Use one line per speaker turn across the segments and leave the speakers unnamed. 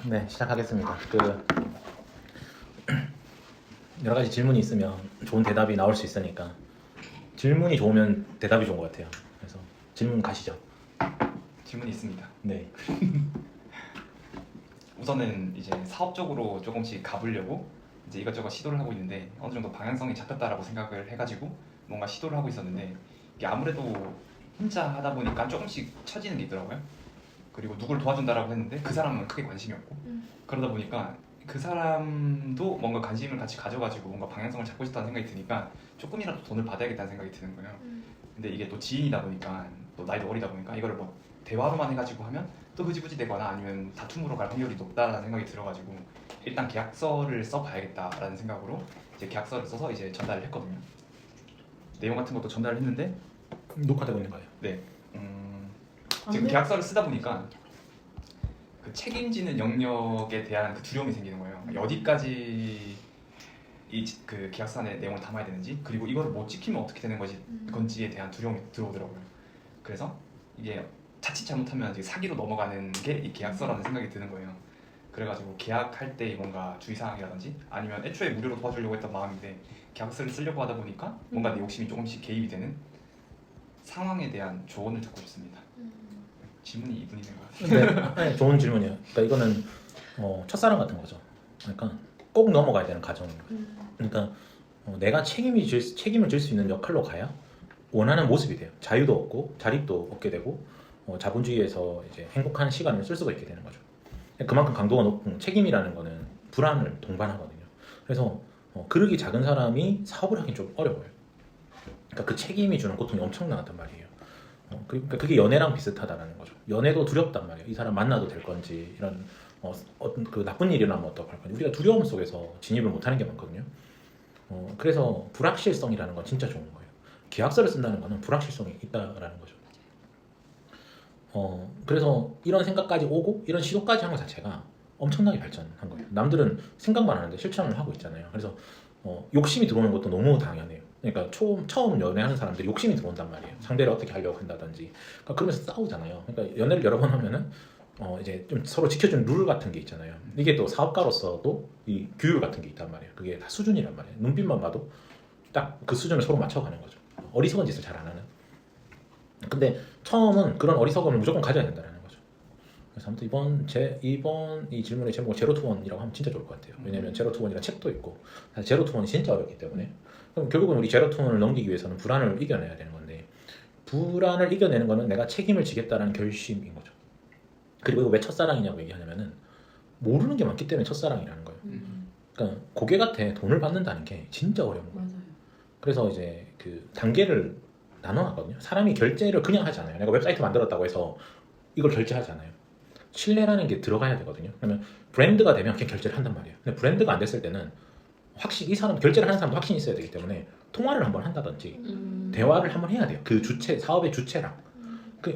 네, 시작하겠습니다. 여러 가지 질문이 있으면 좋은 대답이 나올 수 있으니까 질문이 좋으면 대답이 좋은 것 같아요. 그래서 질문 가시죠.
질문이 있습니다.
네.
우선은 이제 사업적으로 조금씩 가보려고 이제 이것저것 시도를 하고 있는데 어느 정도 방향성이 잡혔다라고 생각을 해가지고 뭔가 시도를 하고 있었는데 이게 아무래도 혼자 하다 보니까 조금씩 처지는 게 있더라고요. 그리고 누굴 도와준다라고 했는데 그 사람은 크게 관심이 없고 그러다 보니까 그 사람도 뭔가 관심을 같이 가져가지고 뭔가 방향성을 잡고 싶다는 생각이 드니까 조금이라도 돈을 받아야겠다는 생각이 드는 거예요. 근데 이게 또 지인이다 보니까 또 나이도 어리다 보니까 이거를 뭐 대화로만 해가지고 하면 또 흐지부지 되거나 아니면 다툼으로 갈 확률이 높다라는 생각이 들어가지고 일단 계약서를 써봐야겠다라는 생각으로 이제 계약서를 써서 이제 전달을 했거든요. 내용 같은 것도 전달을 했는데
녹화되고 있는 거예요.
네, 지금 계약서를 쓰다 보니까 그 책임지는 영역에 대한 그 두려움이 생기는 거예요. 어디까지 그 계약서 안에 내용을 담아야 되는지, 그리고 이거를 못 지키면 어떻게 되는 건지에 대한 두려움이 들어오더라고요. 그래서 이게 자칫 잘못하면 이제 사기로 넘어가는 게 이 계약서라는 생각이 드는 거예요. 그래가지고 계약할 때 뭔가 주의사항이라든지 아니면 애초에 무료로 도와주려고 했던 마음인데 계약서를 쓰려고 하다 보니까 뭔가 내 욕심이 조금씩 개입이 되는 상황에 대한 조언을 듣고 싶습니다. 질문이 이분이 된 것 같아요.
네, 좋은 질문이에요. 그러니까 이거는 첫사랑 같은 거죠. 그러니까 꼭 넘어가야 되는 과정입니다. 그러니까 내가 책임을 질 수 있는 역할로 가야 원하는 모습이 돼요. 자유도 얻고 자립도 얻게 되고 자본주의에서 이제 행복한 시간을 쓸 수가 있게 되는 거죠. 그만큼 강도가 높은 책임이라는 거는 불안을 동반하거든요. 그래서 그릇이 작은 사람이 사업을 하긴 좀 어려워요. 그러니까 그 책임이 주는 고통이 엄청나단 말이에요. 그러니까 그게 연애랑 비슷하다라는 거죠. 연애도 두렵단 말이에요. 이 사람 만나도 될 건지, 이런 어떤 그 나쁜 일이 일어나면 어떡할 건지, 우리가 두려움 속에서 진입을 못하는 게 많거든요. 그래서 불확실성이라는 건 진짜 좋은 거예요. 계약서를 쓴다는 거는 불확실성이 있다라는 거죠. 그래서 이런 생각까지 오고 이런 시도까지 한 것 자체가 엄청나게 발전한 거예요. 남들은 생각만 하는데 실천을 하고 있잖아요. 그래서 욕심이 들어오는 것도 너무 당연해요. 그러니까 처음 연애하는 사람들이 욕심이 들어온단 말이에요. 상대를 어떻게 하려고 한다든지. 그러니까 그러면서 싸우잖아요. 그러니까 연애를 여러 번 하면은 이제 좀 서로 지켜주는 룰 같은 게 있잖아요. 이게 또 사업가로서도 이 규율 같은 게 있단 말이에요. 그게 다 수준이란 말이에요. 눈빛만 봐도 딱 그 수준을 서로 맞춰가는 거죠. 어리석은 짓을 잘 안 하는. 근데 처음은 그런 어리석음을 무조건 가져야 된다는 거죠. 그래서 아무튼 이번 이 질문의 제목을 제로 투 원이라고 하면 진짜 좋을 것 같아요. 왜냐면 제로 투 원이라는 책도 있고 사실 제로 투 원이 진짜 어렵기 때문에 그럼 결국은 우리 제로 투 원을 넘기기 위해서는 불안을 이겨내야 되는 건데 불안을 이겨내는 거는 내가 책임을 지겠다라는 결심인 거죠. 그리고 이거 왜 첫사랑이냐고 얘기하냐면은 모르는 게 많기 때문에 첫사랑이라는 거예요. 그러니까 고객한테 돈을 받는다는 게 진짜 어려운 거예요.
맞아요.
그래서 이제 그 단계를 나눠놨거든요. 사람이 결제를 그냥 하지 않아요. 내가 웹사이트 만들었다고 해서 이걸 결제하지 않아요. 신뢰라는 게 들어가야 되거든요. 그러면 브랜드가 되면 그냥 결제를 한단 말이에요. 근데 브랜드가 안 됐을 때는 확실히 이 사람 결제를 하는 사람도 확신이 있어야 되기 때문에 통화를 한번 한다든지 대화를 한번 해야 돼요. 그 주체 사업의 주체랑.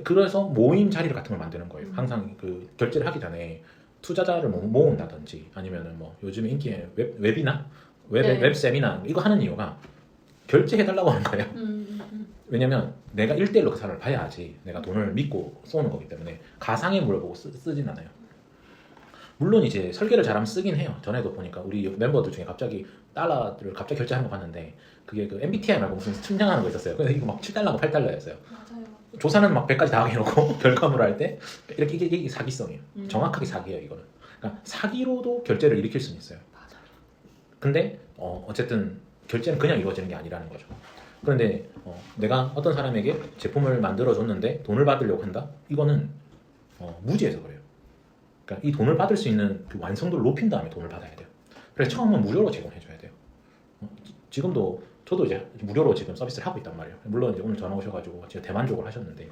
그래서 모임 자리 같은 걸 만드는 거예요. 항상 그 결제를 하기 전에 투자자를 모은다든지 아니면은 뭐 요즘에 인기의 웹이나
네.
웹 세미나 이거 하는 이유가 결제해달라고 하는 거예요. 왜냐면 내가 1대1로 그 사람을 봐야지 내가 돈을 믿고 쏘는 거기 때문에 가상의 물을 보고 쓰진 않아요. 물론 이제 설계를 잘하면 쓰긴 해요. 전에도 보니까 우리 멤버들 중에 갑자기 달러를 갑자기 결제하는 거 봤는데 그게 그 MBTI 말고 무슨 측량하는 거 있었어요. 그래서 이거 막 7달러고 8달러였어요.
맞아요.
조사는 막 100까지 다 해놓고 결과물을 할 때 이렇게 이게 사기성이에요. 정확하게 사기예요 이거는. 그러니까 사기로도 결제를 일으킬 수는 있어요.
맞아요.
근데 어쨌든 결제는 그냥 이루어지는 게 아니라는 거죠. 그런데 내가 어떤 사람에게 제품을 만들어줬는데 돈을 받으려고 한다? 이거는 무지해서 그래요. 그러니까 이 돈을 받을 수 있는 그 완성도를 높인 다음에 돈을 받아야 돼요. 그래서 처음은 무료로 제공해줘야 돼요. 지금도 저도 이제 무료로 지금 서비스를 하고 있단 말이에요. 물론 이제 오늘 전화 오셔가지고 진짜 대만족을 하셨는데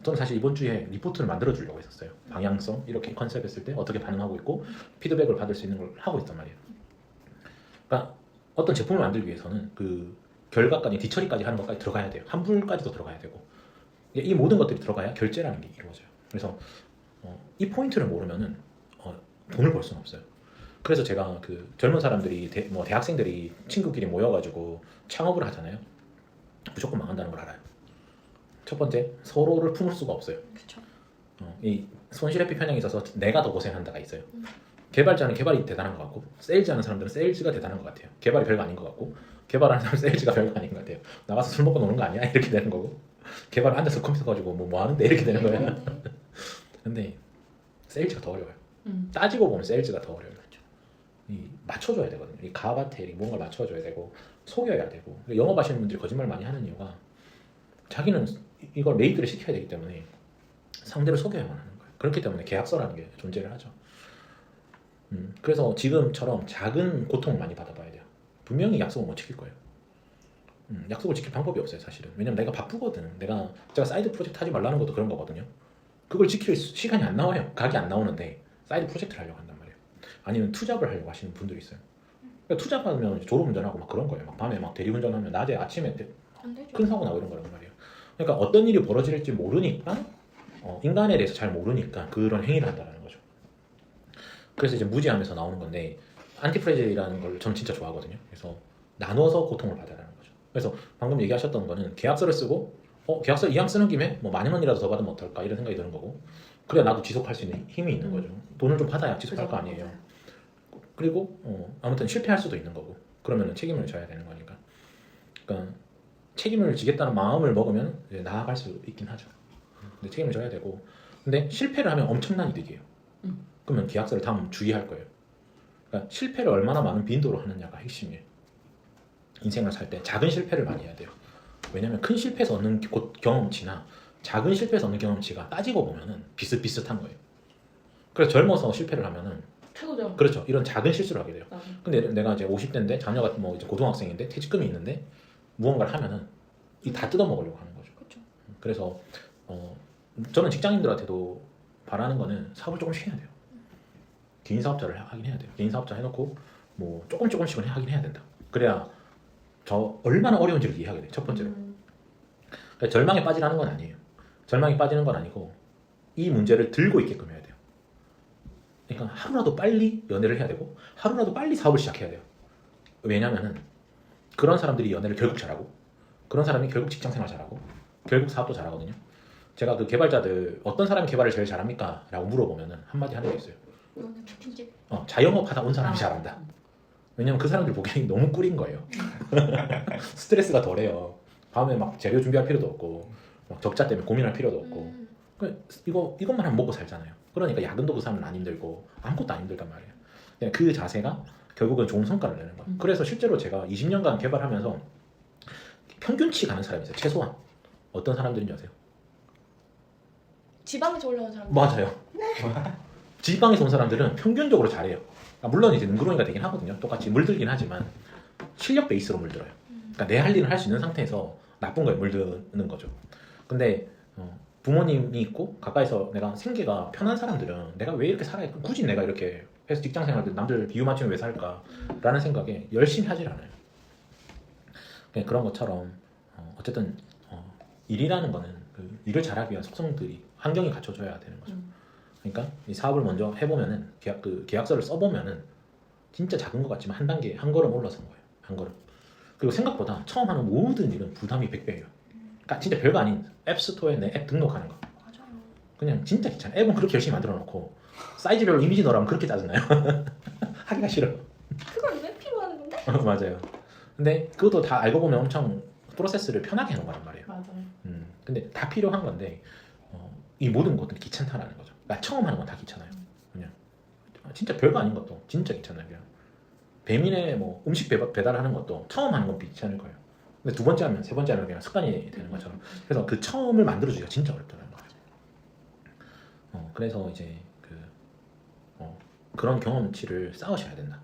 저는 사실 이번 주에 리포트를 만들어 주려고 했었어요. 방향성 이렇게 컨셉 했을 때 어떻게 반응하고 있고 피드백을 받을 수 있는 걸 하고 있단 말이에요. 그러니까 어떤 제품을 만들기 위해서는 그 결과까지 뒤처리까지 하는 것까지 들어가야 돼요. 환불까지도 들어가야 되고 이 모든 것들이 들어가야 결제라는 게 이루어져요. 그래서 이 포인트를 모르면은 돈을 벌 수는 없어요. 그래서 제가 그 젊은 사람들이 대학생들이 친구끼리 모여가지고 창업을 하잖아요. 무조건 망한다는 걸 알아요. 첫 번째 서로를 품을 수가 없어요.
그렇죠.
이 손실회피 편향이 있어서 내가 더 고생한다가 있어요. 개발자는 개발이 대단한 것 같고 세일즈하는 사람들은 세일즈가 대단한 것 같아요. 개발이 별거 아닌 것 같고 개발하는 사람은 세일즈가 별거 아닌 것 같아요. 나가서 술 먹고 노는 거 아니야? 이렇게 되는 거고 개발 앉아서 컴퓨터 가지고 뭐 하는데 이렇게 되는 거예요. 근데 세일즈가 더 어려워요. 따지고 보면 세일즈가 더 어려워요. 이 맞춰줘야 되거든요. 이 가바텔이 뭔가 맞춰줘야 되고 속여야 되고 영업하시는 분들이 거짓말 많이 하는 이유가 자기는 이걸 메이드를 시켜야 되기 때문에 상대를 속여야만 하는 거예요. 그렇기 때문에 계약서라는 게 존재를 하죠. 그래서 지금처럼 작은 고통을 많이 받아봐야 돼요. 분명히 약속을 못 지킬 거예요. 약속을 지킬 방법이 없어요, 사실은. 왜냐면 내가 바쁘거든. 제가 사이드 프로젝트 하지 말라는 것도 그런 거거든요. 그걸 지킬 시간이 안 나와요. 각이 안 나오는데 사이드 프로젝트를 하려고 한단 말이에요. 아니면 투잡을 하려고 하시는 분들이 있어요. 그러니까 투잡하면 졸음운전하고 막 그런 거예요. 막 밤에 막 대리운전하면 낮에 아침에 큰 사고 나고 이런 거란 말이에요. 그러니까 어떤 일이 벌어질지 모르니까 인간에 대해서 잘 모르니까 그런 행위를 한다는 거죠. 그래서 이제 무지하면서 나오는 건데 안티프레질이라는 걸 저는 진짜 좋아하거든요. 그래서 나눠서 고통을 받아라는 거죠. 그래서 방금 얘기하셨던 거는 계약서를 쓰고 계약서 이왕 쓰는 김에 뭐 10,000원이라도 더 받으면 어떨까 이런 생각이 드는 거고 그래야 나도 지속할 수 있는 힘이 있는 거죠. 돈을 좀 받아야 지속할 거 아니에요. 그리고 아무튼 실패할 수도 있는 거고 그러면 책임을 져야 되는 거니까. 그러니까 책임을 지겠다는 마음을 먹으면 이제 나아갈 수 있긴 하죠. 근데 책임을 져야 되고 근데 실패를 하면 엄청난 이득이에요. 그러면 계약서를 다음 주의할 거예요. 그러니까 실패를 얼마나 많은 빈도로 하느냐가 핵심이에요. 인생을 살 때 작은 실패를 많이 해야 돼요. 왜냐면 큰 실패에서 얻는 경험치나 작은 실패에서 얻는 경험치가 따지고 보면은 비슷비슷한 거예요. 그래서 젊어서 실패를 하면은
최고죠.
그렇죠. 이런 작은 실수를 하게 돼요. 근데 내가 이제 50대인데 자녀가 뭐 이제 고등학생인데 퇴직금이 있는데 무언가를 하면은 이 다 뜯어먹으려고 하는 거죠.
그렇죠.
그래서 저는 직장인들한테도 바라는 거는 사업을 조금씩 해야 돼요. 개인 사업자를 하긴 해야 돼요. 개인 사업자 해놓고 뭐 조금씩은 하긴 해야 된다. 그래야 저 얼마나 어려운지를 이해하게 돼요. 첫 번째로. 그러니까 절망에 빠지라는 건 아니에요. 절망에 빠지는 건 아니고 이 문제를 들고 있게끔 해야 돼요. 그러니까 하루라도 빨리 연애를 해야 되고 하루라도 빨리 사업을 시작해야 돼요. 왜냐면은 그런 사람들이 연애를 결국 잘하고 그런 사람이 결국 직장생활 잘하고 결국 사업도 잘하거든요. 제가 그 개발자들 어떤 사람이 개발을 제일 잘합니까? 라고 물어보면은 한마디 하는 게 있어요. 자영업 하다 온 사람이 잘한다. 왜냐면 그 사람들 보기엔 너무 꿀인 거예요. 스트레스가 덜해요. 밤에 막 재료 준비할 필요도 없고 막 적자 때문에 고민할 필요도 없고 이것만 하면 먹고 살잖아요. 그러니까 야근도 그 사람은 안 힘들고 아무것도 안 힘들단 말이에요. 그냥 그 자세가 결국은 좋은 성과를 내는 거예요. 그래서 실제로 제가 20년간 개발하면서 평균치 가는 사람이 있어요. 최소한. 어떤 사람들인지 아세요?
지방에서 올라온 사람들.
맞아요. 지방에서 온 사람들은 평균적으로 잘해요. 물론 이제 능구렁이가 되긴 하거든요. 똑같이 물들긴 하지만 실력 베이스로 물들어요. 그러니까 내 할 일을 할 수 있는 상태에서 나쁜 거에 물드는 거죠. 근데 부모님이 있고 가까이서 내가 생계가 편한 사람들은 내가 왜 이렇게 살아야 굳이 내가 이렇게 해서 직장 생활 때 남들 비유 맞추면 왜 살까 라는 생각에 열심히 하질 않아요. 그런 것처럼 어쨌든 일이라는 거는 그 일을 잘하기 위한 속성들이 환경이 갖춰져야 되는 거죠. 그러니까 이 사업을 먼저 해보면은 계약서를 써보면은 진짜 작은 것 같지만 한 단계 한 걸음 올라선 거예요. 한 걸음. 그리고 생각보다 처음 하는 모든 일은 부담이 100배예요. 그러니까 진짜 별거 아닌 앱스토어에 내 앱 등록하는 거.
맞아요.
그냥 진짜 귀찮아. 앱은 그렇게 열심히 만들어 놓고 사이즈별로 이미지 넣으라면 그렇게 짜증나요. 하기가 싫어.
그걸 왜 필요하는 건데?
맞아요. 근데 그것도 다 알고 보면 엄청 프로세스를 편하게 해놓은 거란 말이에요.
맞아요.
근데 다 필요한 건데 이 모든 것들이 귀찮다라는 거죠. 그러니까 처음 하는 건 다 귀찮아요. 그냥 진짜 별거 아닌 것도 진짜 귀찮아요. 그냥 배민에 뭐 음식 배달하는 것도 처음 하는 건 귀찮을 거예요. 근데 두 번째 하면 세 번째 하면 그냥 습관이 되는 것처럼. 그래서 그 처음을 만들어주기가 진짜 어렵다는 거예요. 그래서 이제 그런 경험치를 쌓으셔야 된다.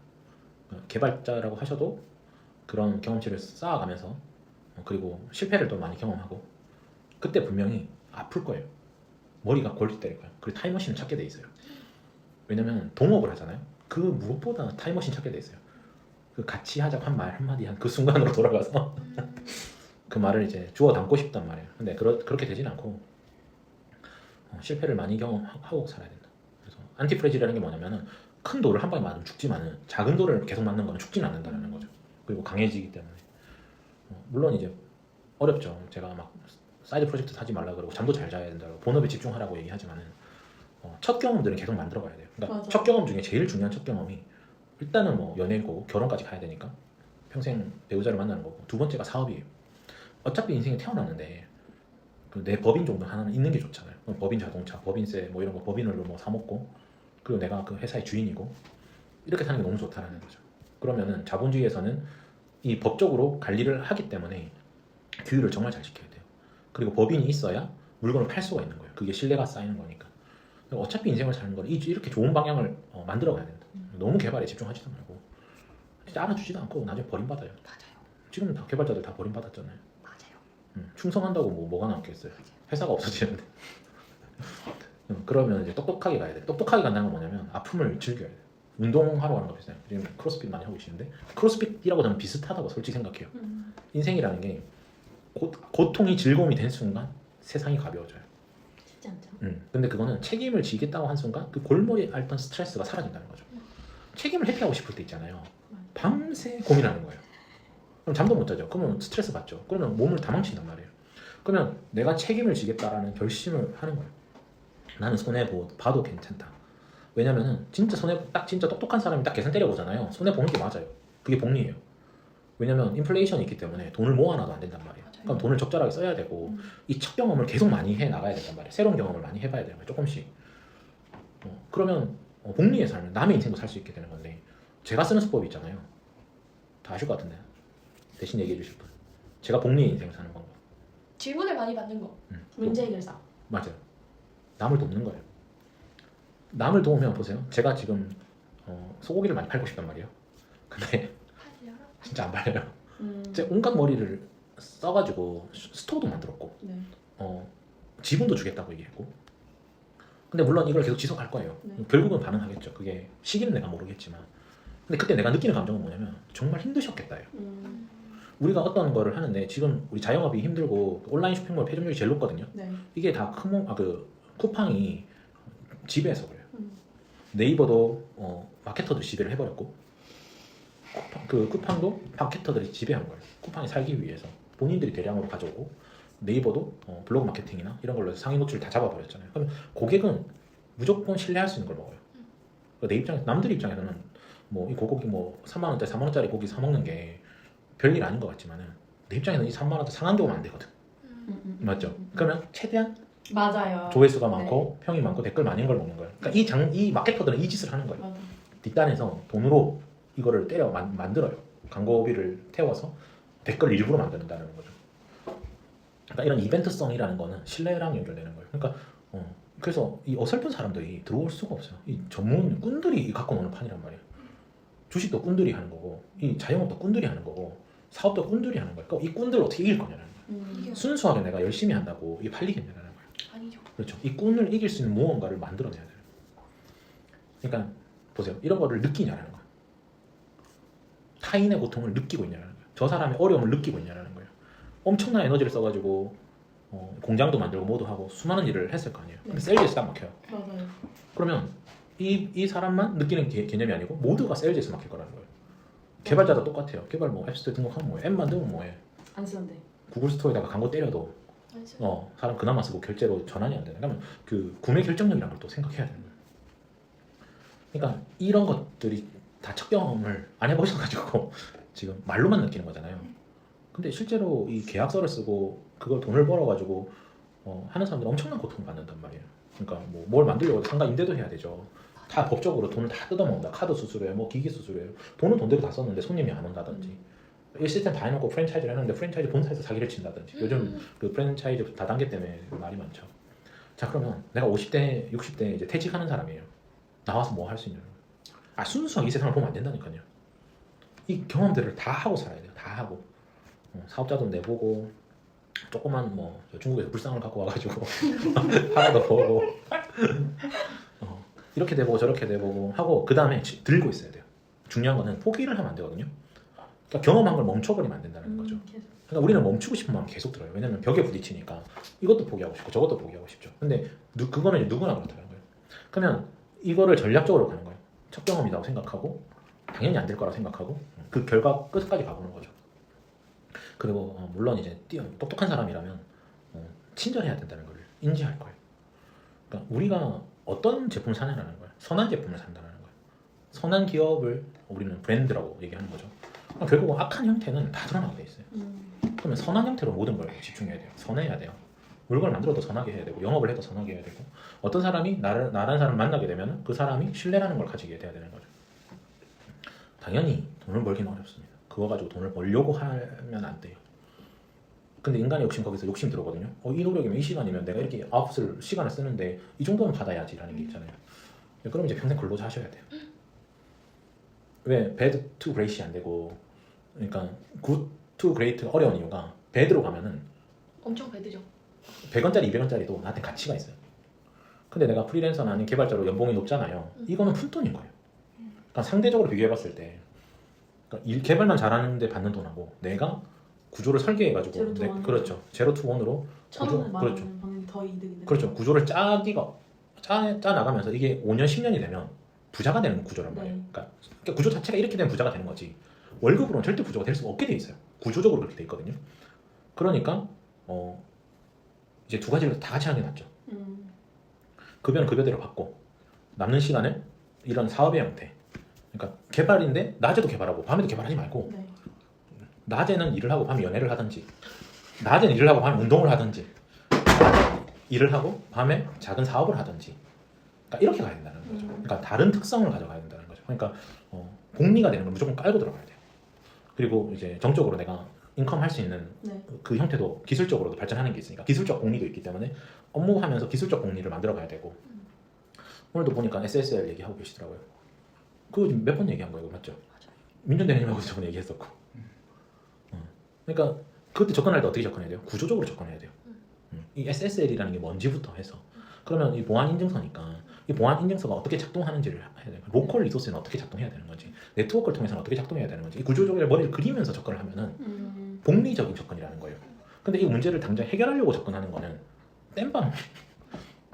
개발자라고 하셔도 그런 경험치를 쌓아가면서 그리고 실패를 또 많이 경험하고 그때 분명히 아플 거예요. 머리가 골때릴 거예요. 그리고 타임머신을 찾게 돼 있어요. 왜냐면 동업을 하잖아요. 그 무엇보다 타임머신 찾게 돼 있어요. 그 같이 하자고 한 말 한마디 한 그 순간으로 돌아가서 그 말을 이제 주워 담고 싶단 말이에요. 근데 그렇게 되진 않고 실패를 많이 경험하고 살아야 된다. 그래서 안티프레질이라는 게 뭐냐면은 큰 돌을 한 방에 맞으면 죽지만은 작은 돌을 계속 맞는 거는 죽지는 않는다는 거죠. 그리고 강해지기 때문에. 물론 이제 어렵죠. 제가 막 사이드 프로젝트 하지 말라 그러고 잠도 잘 자야 된다고 본업에 집중하라고 얘기하지만은 첫 경험들은 계속 만들어가야 돼요. 그러니까
맞아.
첫 경험 중에 제일 중요한 첫 경험이 일단은 뭐 연애고 결혼까지 가야 되니까 평생 배우자를 만나는 거고 두 번째가 사업이에요. 어차피 인생에 태어났는데 내 법인 정도 하나는 있는 게 좋잖아요. 법인 자동차, 법인세 뭐 이런 거 법인으로 뭐 사먹고 그리고 내가 그 회사의 주인이고 이렇게 사는 게 너무 좋다라는 거죠. 그러면은 자본주의에서는 이 법적으로 관리를 하기 때문에 규율을 정말 잘 지켜야 돼요. 그리고 법인이 있어야 물건을 팔 수가 있는 거예요. 그게 신뢰가 쌓이는 거니까. 어차피 인생을 사는 건 이렇게 좋은 방향을 만들어 가야 된다. 너무 개발에 집중하지도 말고 진짜 알아주지도 않고 나중에 버림받아요.
맞아요.
지금 다 개발자들 다 버림받았잖아요.
맞아요.
충성한다고 뭐가 남겠어요. 회사가 없어지는데. 그러면 이제 똑똑하게 가야 돼. 똑똑하게 간다는 건 뭐냐면 아픔을 즐겨야 돼. 운동하러 가는 거 비슷해요. 지금 크로스핏 많이 하고 계시는데 크로스핏이라고 저는 비슷하다고 솔직히 생각해요. 인생이라는 게 고통이 즐거움이 된 순간 세상이 가벼워져요.
쉽지 않죠.
근데 그거는 책임을 지겠다고 한 순간 그 골머리에 앓던 스트레스가 사라진다는 거죠. 책임을 회피하고 싶을 때 있잖아요. 밤새 고민하는 거예요. 그럼 잠도 못 자죠. 그러면 스트레스 받죠. 그러면 몸을 다 망친단 말이에요. 그러면 내가 책임을 지겠다라는 결심을 하는 거예요. 나는 손해 봐도 괜찮다. 왜냐면은 진짜 진짜 똑똑한 사람이 딱 계산 때려보잖아요. 손해 보는 게 맞아요. 그게 복리예요. 왜냐면 인플레이션이 있기 때문에 돈을 모아놔도 안 된단 말이에요.
맞아요.
그럼 돈을 적절하게 써야 되고 이 첫 경험을 계속 많이 해 나가야 된단 말이에요. 새로운 경험을 많이 해봐야 되는 거예요. 조금씩. 그러면 복리의 삶을 남의 인생도 살 수 있게 되는 건데 제가 쓰는 수법이 있잖아요. 다 아실 것 같은데 대신 얘기해 주실 분. 제가 복리의 인생을 사는 방법.
질문을 많이 받는 거.
문제 해결사.
맞아요. 남을 돕는 거예요. 남을 도우면 보세요. 제가 지금 소고기를 많이 팔고 싶단 말이에요. 근데
팔려라.
진짜 안 팔려요.
음.
제가 온갖 머리를 써가지고 스토어도 만들었고
네.
지분도 주겠다고 얘기했고 근데 물론 이걸 계속 지속할 거예요.
네.
결국은 반응하겠죠. 그게 시기는 내가 모르겠지만 근데 그때 내가 느끼는 감정은 뭐냐면 정말 힘드셨겠다예요. 우리가 어떤 거를 하는데 지금 우리 자영업이 힘들고 온라인 쇼핑몰 회전율이 제일 높거든요.
네.
이게 다 쿠팡이 지배해서 그래요.
음.
네이버도 마케터들이 지배를 해버렸고 쿠팡도 마케터들이 지배한 거예요. 쿠팡이 살기 위해서 본인들이 대량으로 가져오고 네이버도 블로그 마케팅이나 이런 걸로 해서 상위 노출을 다 잡아버렸잖아요. 그러면 고객은 무조건 신뢰할 수 있는 걸 먹어요. 그러니까 내 입장에서 남들 입장에서는 뭐 이 고기 뭐 3만 원짜리 4만 원짜리 고기 사 먹는 게 별일 아닌 것 같지만은 내 입장에서는 이 3만 원짜리 상한 게 오면 안 되거든. 맞죠? 그러면 최대한
맞아요.
조회수가 많고 평이 많고 댓글 많은 걸 먹는 거예요. 그러니까 이 마케터들은 이 짓을 하는 거예요.
맞아.
뒷단에서 돈으로 이거를 때려 만들어요. 광고비를 태워서 댓글 일부러 만든다는 거죠. 그러니까 이런 이벤트성이라는 거는 신뢰랑 연결되는 거예요. 그러니까 그래서 이 어설픈 사람들이 들어올 수가 없어요. 이 전문 꾼들이 갖고 노는 판이란 말이에요. 주식도 꾼들이 하는 거고, 이 자영업도 꾼들이 하는 거고, 사업도 꾼들이 하는 거예요. 그러니까 이 꾼들을 어떻게 이길 거냐는 거예요.
이겨.
순수하게 내가 열심히 한다고 이게 팔리겠냐는 거예요.
아니죠.
그렇죠. 이 꾼을 이길 수 있는 무언가를 만들어내야 돼요. 그러니까 보세요. 이런 거를 느끼냐라는 거예요. 타인의 고통을 느끼고 있냐라는 거예요. 저 사람의 어려움을 느끼고 있냐라는 거예요. 엄청난 에너지를 써가지고 공장도 만들고 뭐도 하고 수많은 일을 했을 거 아니에요. 근데 셀즈에서 딱 막혀요.
맞아요.
그러면 이 사람만 느끼는 개념이 아니고 모두가 셀즈에서 막힐 거라는 거예요. 개발자도 똑같아요. 개발 뭐 앱스토어 등록하면 뭐해? 앱 만들면 뭐해?
안 쓰는데.
구글 스토어에다가 광고 때려도
맞아요.
사람 그나마 쓰고 결제로 전환이 안 되는. 그러면 그 구매 결정력이라는 걸 또 생각해야 되는 거예요. 그러니까 이런 것들이 다 첫 경험을 안 해보셔가지고 지금 말로만 느끼는 거잖아요. 근데 실제로 이 계약서를 쓰고 그걸 돈을 벌어가지고 하는 사람들은 엄청난 고통을 받는단 말이에요. 그러니까 뭐 뭘 만들려고 해도 상가 임대도 해야 되죠. 다 법적으로 돈을 다 뜯어먹는다. 카드 수수료에 뭐 기기 수수료에 돈은 돈대로 다 썼는데 손님이 안 온다든지 이 시스템 다 해놓고 프랜차이즈를 했는데 프랜차이즈 본사에서 사기를 친다든지 요즘 그 프랜차이즈 다단계 때문에 말이 많죠. 자 그러면 내가 50대 60대 이제 퇴직하는 사람이에요. 나와서 뭐 할 수 있냐는 거예요. 순수하게 이 세상을 보면 안 된다니까요. 이 경험들을 다 하고 살아야 돼요. 다 하고 사업자 돈 내보고 조그만 뭐 중국에서 불상을 갖고 와가지고 하나도 보고 이렇게 돼보고 저렇게 돼보고 하고 그 다음에 들고 있어야 돼요. 중요한 거는 포기를 하면 안 되거든요. 그러니까 경험한 걸 멈춰버리면 안 된다는 거죠.
계속.
그러니까 우리는 멈추고 싶은 마음 계속 들어요. 왜냐면 벽에 부딪히니까 이것도 포기하고 싶고 저것도 포기하고 싶죠. 근데 그거는 이제 누구나 그렇다는 거예요. 그러면 이거를 전략적으로 가는 거예요. 첫 경험이라고 생각하고 당연히 안 될 거라고 생각하고 그 결과 끝까지 가보는 거죠. 그리고 물론 이제 똑똑한 사람이라면 친절해야 된다는 걸 인지할 거예요. 그러니까 우리가 어떤 제품을 사냐라는 거야. 선한 제품을 산다는 거야. 선한 기업을 우리는 브랜드라고 얘기하는 거죠. 그럼 결국 악한 형태는 다 드러나게 돼 있어요. 그러면 선한 형태로 모든 걸 집중해야 돼요. 선해야 돼요. 물건을 만들어도 선하게 해야 되고 영업을 해도 선하게 해야 되고 어떤 사람이 나라는 사람을 만나게 되면 그 사람이 신뢰라는 걸 가지게 돼야 되는 거죠. 당연히 돈을 벌기는 어렵습니다. 그거 가지고 돈을 벌려고 하면 안 돼요. 근데 인간의 욕심 거기서 욕심 들어거든요. 이 노력이면 이 시간이면 내가 이렇게 아웃을 시간을 쓰는데 이 정도는 받아야지라는 게 있잖아요. 그럼 이제 평생 근로자 하셔야 돼요. 왜 bad to great이 안 되고 그러니까 good to great 어려운 이유가 bad로 가면은
엄청 배드죠.
100원짜리 200원짜리도 나한테 가치가 있어요. 근데 내가 프리랜서나 아닌 개발자로 연봉이 높잖아요. 이거는 푼돈인 거예요. 그러니까 상대적으로 비교해봤을 때 그러니까 일 개발만 잘하는데 받는 돈하고 내가 구조를 설계해가지고
제로 투 원.
그렇죠. 제로 투 원으로
천
구조,
원을 만
그렇죠.
원을 버는 게 더 이득인데.
그렇죠. 구조를 짜 나가면서 이게 5년 10년이 되면 부자가 되는 구조란 말이에요.
네.
그러니까 구조 자체가 이렇게 되면 부자가 되는 거지. 월급으로는 절대 부자가 될 수가 없게 돼 있어요. 구조적으로 그렇게 돼 있거든요. 그러니까 이제 두 가지를 다 같이 하는 게 낫죠. 급여는 급여대로 받고 남는 시간을 이런 사업의 형태. 그러니까 개발인데 낮에도 개발하고 밤에도 개발하지 말고
네.
낮에는 일을 하고 밤에 연애를 하든지 낮에는 일을 하고 밤에 운동을 하든지 일을 하고 밤에 작은 사업을 하든지 그러니까 이렇게 가야 된다는 거죠. 그러니까 다른 특성을 가져가야 된다는 거죠. 그러니까 복리가 되는 걸 무조건 깔고 들어가야 돼요. 그리고 이제 정적으로 내가 인컴 할 수 있는
네.
그 형태도 기술적으로도 발전하는 게 있으니까 기술적 복리도 있기 때문에 업무하면서 기술적 복리를 만들어 가야 되고 오늘도 보니까 SSL 얘기하고 계시더라고요. 그거 몇 번 얘기한 거예요, 맞죠? 민준 대리님하고 저번에 얘기했었고. 그러니까 그때 접근할 때 어떻게 접근해야 돼요? 구조적으로 접근해야 돼요. 이 SSL이라는 게 뭔지부터 해서 그러면 이 보안 인증서니까 이 보안 인증서가 어떻게 작동하는지를 해야 돼요. 로컬 리소스는 어떻게 작동해야 되는 건지 네트워크를 통해서는 어떻게 작동해야 되는 건지 이 구조적으로 머리를 그리면서 접근을 하면은 복리적인 접근이라는 거예요. 근데 이 문제를 당장 해결하려고 접근하는 거는 땜빵.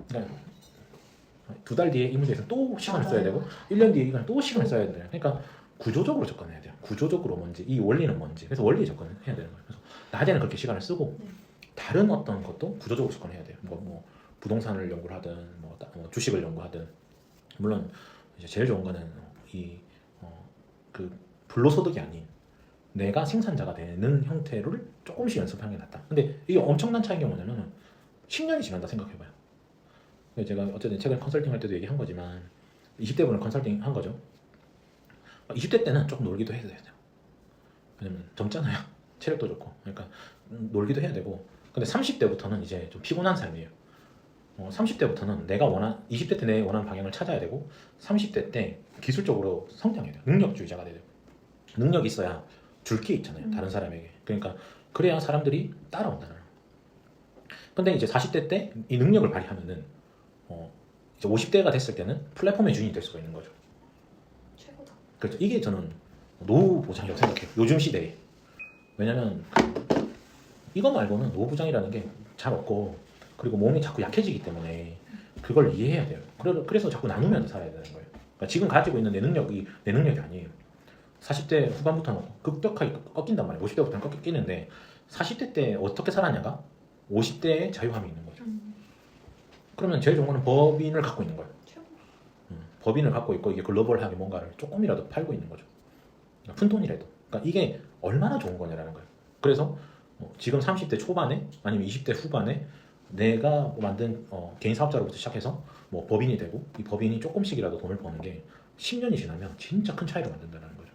그러니까 2달 뒤에 이 문제에서 또 시간을 써야 되고 1년 뒤에 이건 또 시간을 써야 돼요. 그러니까 구조적으로 접근해야 돼요. 구조적으로 뭔지 이 원리는 뭔지 그래서 원리에 접근을 해야 되는 거예요. 그래서 낮에는 그렇게 시간을 쓰고 다른 어떤 것도 구조적으로 접근해야 돼요. 뭐 부동산을 연구를 하든 뭐 주식을 연구하든 물론 이제 제일 좋은 거는 그 불로소득이 아닌 내가 생산자가 되는 형태를 조금씩 연습하는 게 낫다. 근데 이게 엄청난 차이가 뭐냐면 10년이 지난다 생각해봐요. 제가 어쨌든 최근 컨설팅 할 때도 얘기한 거지만 20대 분을 컨설팅 한 거죠. 20대 때는 조금 놀기도 해야 돼요. 왜냐면 젊잖아요. 체력도 좋고. 그러니까 놀기도 해야 되고. 근데 30대부터는 이제 좀 피곤한 삶이에요. 30대부터는 내가 20대 때 내 원하는 방향을 찾아야 되고 30대 때 기술적으로 성장해야 돼요. 능력주의자가 돼야 돼요. 능력이 있어야 줄 게 있잖아요. 다른 사람에게. 그러니까 그래야 사람들이 따라온다는. 근데 이제 40대 때 이 능력을 발휘하면은 이제 50대가 됐을 때는 플랫폼의 주인이 될 수가 있는 거죠.
최고다.
그렇죠. 이게 저는 노후 보장이라고 생각해요. 요즘 시대에. 왜냐면 이거 말고는 노후 보장이라는 게 잘 없고 그리고 몸이 자꾸 약해지기 때문에 그걸 이해해야 돼요. 그래서 자꾸 나누면서 살아야 되는 거예요. 그러니까 지금 가지고 있는 내 능력이 내 능력이 아니에요. 40대 후반부터는 급격하게 꺾인단 말이에요. 50대부터는 꺾이는데 40대 때 어떻게 살았냐가 50대의 자유함이 있는 거죠. 그러면 제일 좋은 거는 법인을 갖고 있는 거예요.
최고.
법인을 갖고 있고 이게 글로벌하게 뭔가를 조금이라도 팔고 있는 거죠. 그러니까 푼 돈이라도. 그러니까 이게 얼마나 좋은 거냐라는 거예요. 그래서 지금 30대 초반에 아니면 20대 후반에 내가 만든 개인 사업자로부터 시작해서 뭐 법인이 되고 이 법인이 조금씩이라도 돈을 버는 게 10년이 지나면 진짜 큰 차이를 만든다는 거죠.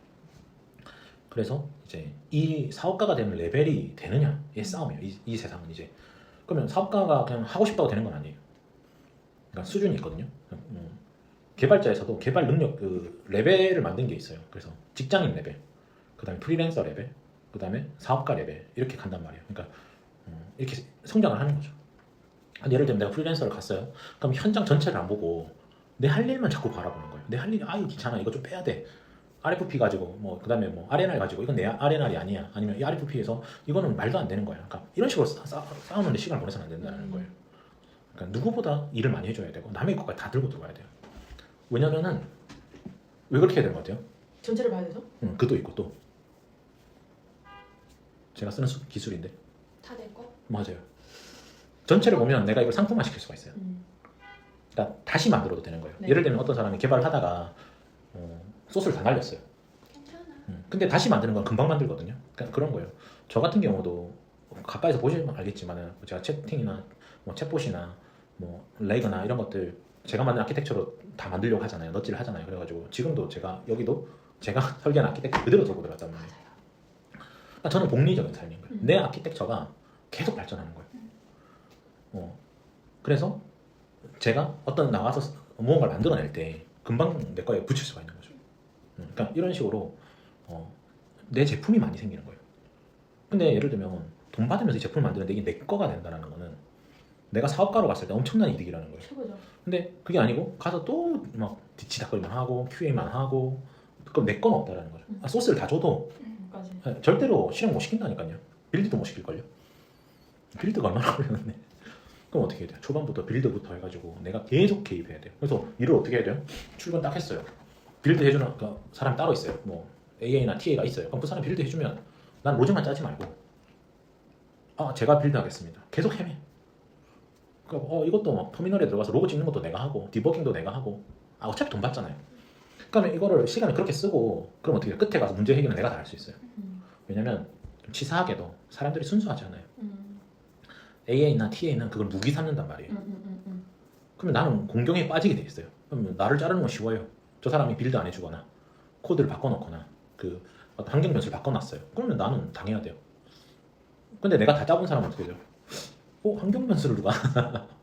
그래서 이제 이 사업가가 되는 레벨이 되느냐의 싸움이에요. 이 세상은 이제. 그러면 사업가가 그냥 하고 싶다고 되는 건 아니에요. 그러니까 수준이 있거든요. 개발자에서도 개발 능력 그 레벨을 만든 게 있어요. 그래서 직장인 레벨, 그다음에 프리랜서 레벨, 그다음에 사업가 레벨 이렇게 간단 말이에요. 그러니까 이렇게 성장을 하는 거죠. 예를 들면 내가 프리랜서를 갔어요. 그럼 현장 전체를 안 보고 내 할 일만 자꾸 바라보는 거예요. 내 할 일이 이거 귀찮아. 이거 좀 빼야 돼. RFP 가지고 뭐 그다음에 뭐 R&R 가지고 이건 내 R&R이 아니야. 아니면 이 RFP에서 이거는 말도 안 되는 거야. 그러니까 이런 식으로 싸우는데 시간을 보내서는 안 된다는 거예요. 그러니까 누구보다 일을 많이 해줘야 되고 남의 것까지 다 들고 들어가야 돼요. 왜냐면은 왜 그렇게 해야 되는 것 같아요?
전체를 봐야 되죠?
그도 있고 또 제가 쓰는 기술인데
다 내 거?
맞아요. 전체를 보면 내가 이걸 상품화 시킬 수가 있어요. 그러니까 다시 만들어도 되는 거예요.
네.
예를 들면 어떤 사람이 개발을 하다가 소스를 다 날렸어요.
괜찮아.
근데 다시 만드는 건 금방 만들거든요. 그러니까 그런 거예요. 저 같은 경우도 가까이서 보시면 알겠지만은 제가 채팅이나 뭐 챗봇이나 뭐 레이거나 이런 것들 제가 만든 아키텍처로 다 만들려고 하잖아요. 넛질을 하잖아요. 그래가지고 지금도 제가 여기도 제가 설계한 아키텍처 그대로 들고 들어갔단 말이에요.
맞아요.
그러니까 저는 복리적인 삶인 거예요.
음.
내 아키텍처가 계속 발전하는 거예요. 그래서 제가 어떤 나와서 무언가를 만들어낼 때 금방 내 거에 붙일 수가 있는 거죠. 그러니까 이런 식으로 내 제품이 많이 생기는 거예요. 근데 예를 들면 돈 받으면서 이 제품을 만드는데 이게 내 거가 된다는 거는 내가 사업가로 갔을 때 엄청난 이득이라는 거예요.
최고죠.
근데 그게 아니고 가서 또 막 뒤치다거리만 하고 QA만 하고 그럼 내 건 없다라는 거죠. 소스를 다 줘도
까지.
절대로 실행 못 시킨다니까요. 빌드도 못 시킬걸요. 빌드가 얼마나 걸렸는데. 그럼 어떻게 해야 돼요? 초반부터 빌드부터 해가지고 내가 계속 개입해야 돼요. 그래서 일을 어떻게 해야 돼요? 출근 딱 했어요. 빌드 해주는 그 사람이 따로 있어요. 뭐 AA나 TA가 있어요. 그럼 그 사람 빌드 해주면 난 로직만 짜지 말고 제가 빌드 하겠습니다. 계속 헤매. 그러니까 이것도 막 터미널에 들어가서 로고 찍는 것도 내가 하고 디버깅도 내가 하고 어차피 돈 받잖아요. 그러면 이거를 시간을 그렇게 쓰고 그럼 어떻게 해요? 끝에 가서 문제 해결은 내가 다 할 수 있어요. 왜냐면 좀 치사하게도 사람들이 순수하지 않아요. AA나 TA는 그걸 무기 삼는단 말이에요. 그러면 나는 공경에 빠지게 돼 있어요. 그러면 나를 자르는 건 쉬워요. 저 사람이 빌드 안 해주거나 코드를 바꿔놓거나 그 어떤 환경 변수를 바꿔놨어요. 그러면 나는 당해야 돼요. 근데 내가 다 짜본 사람은 어떻게 돼요? 환경 변수를 누가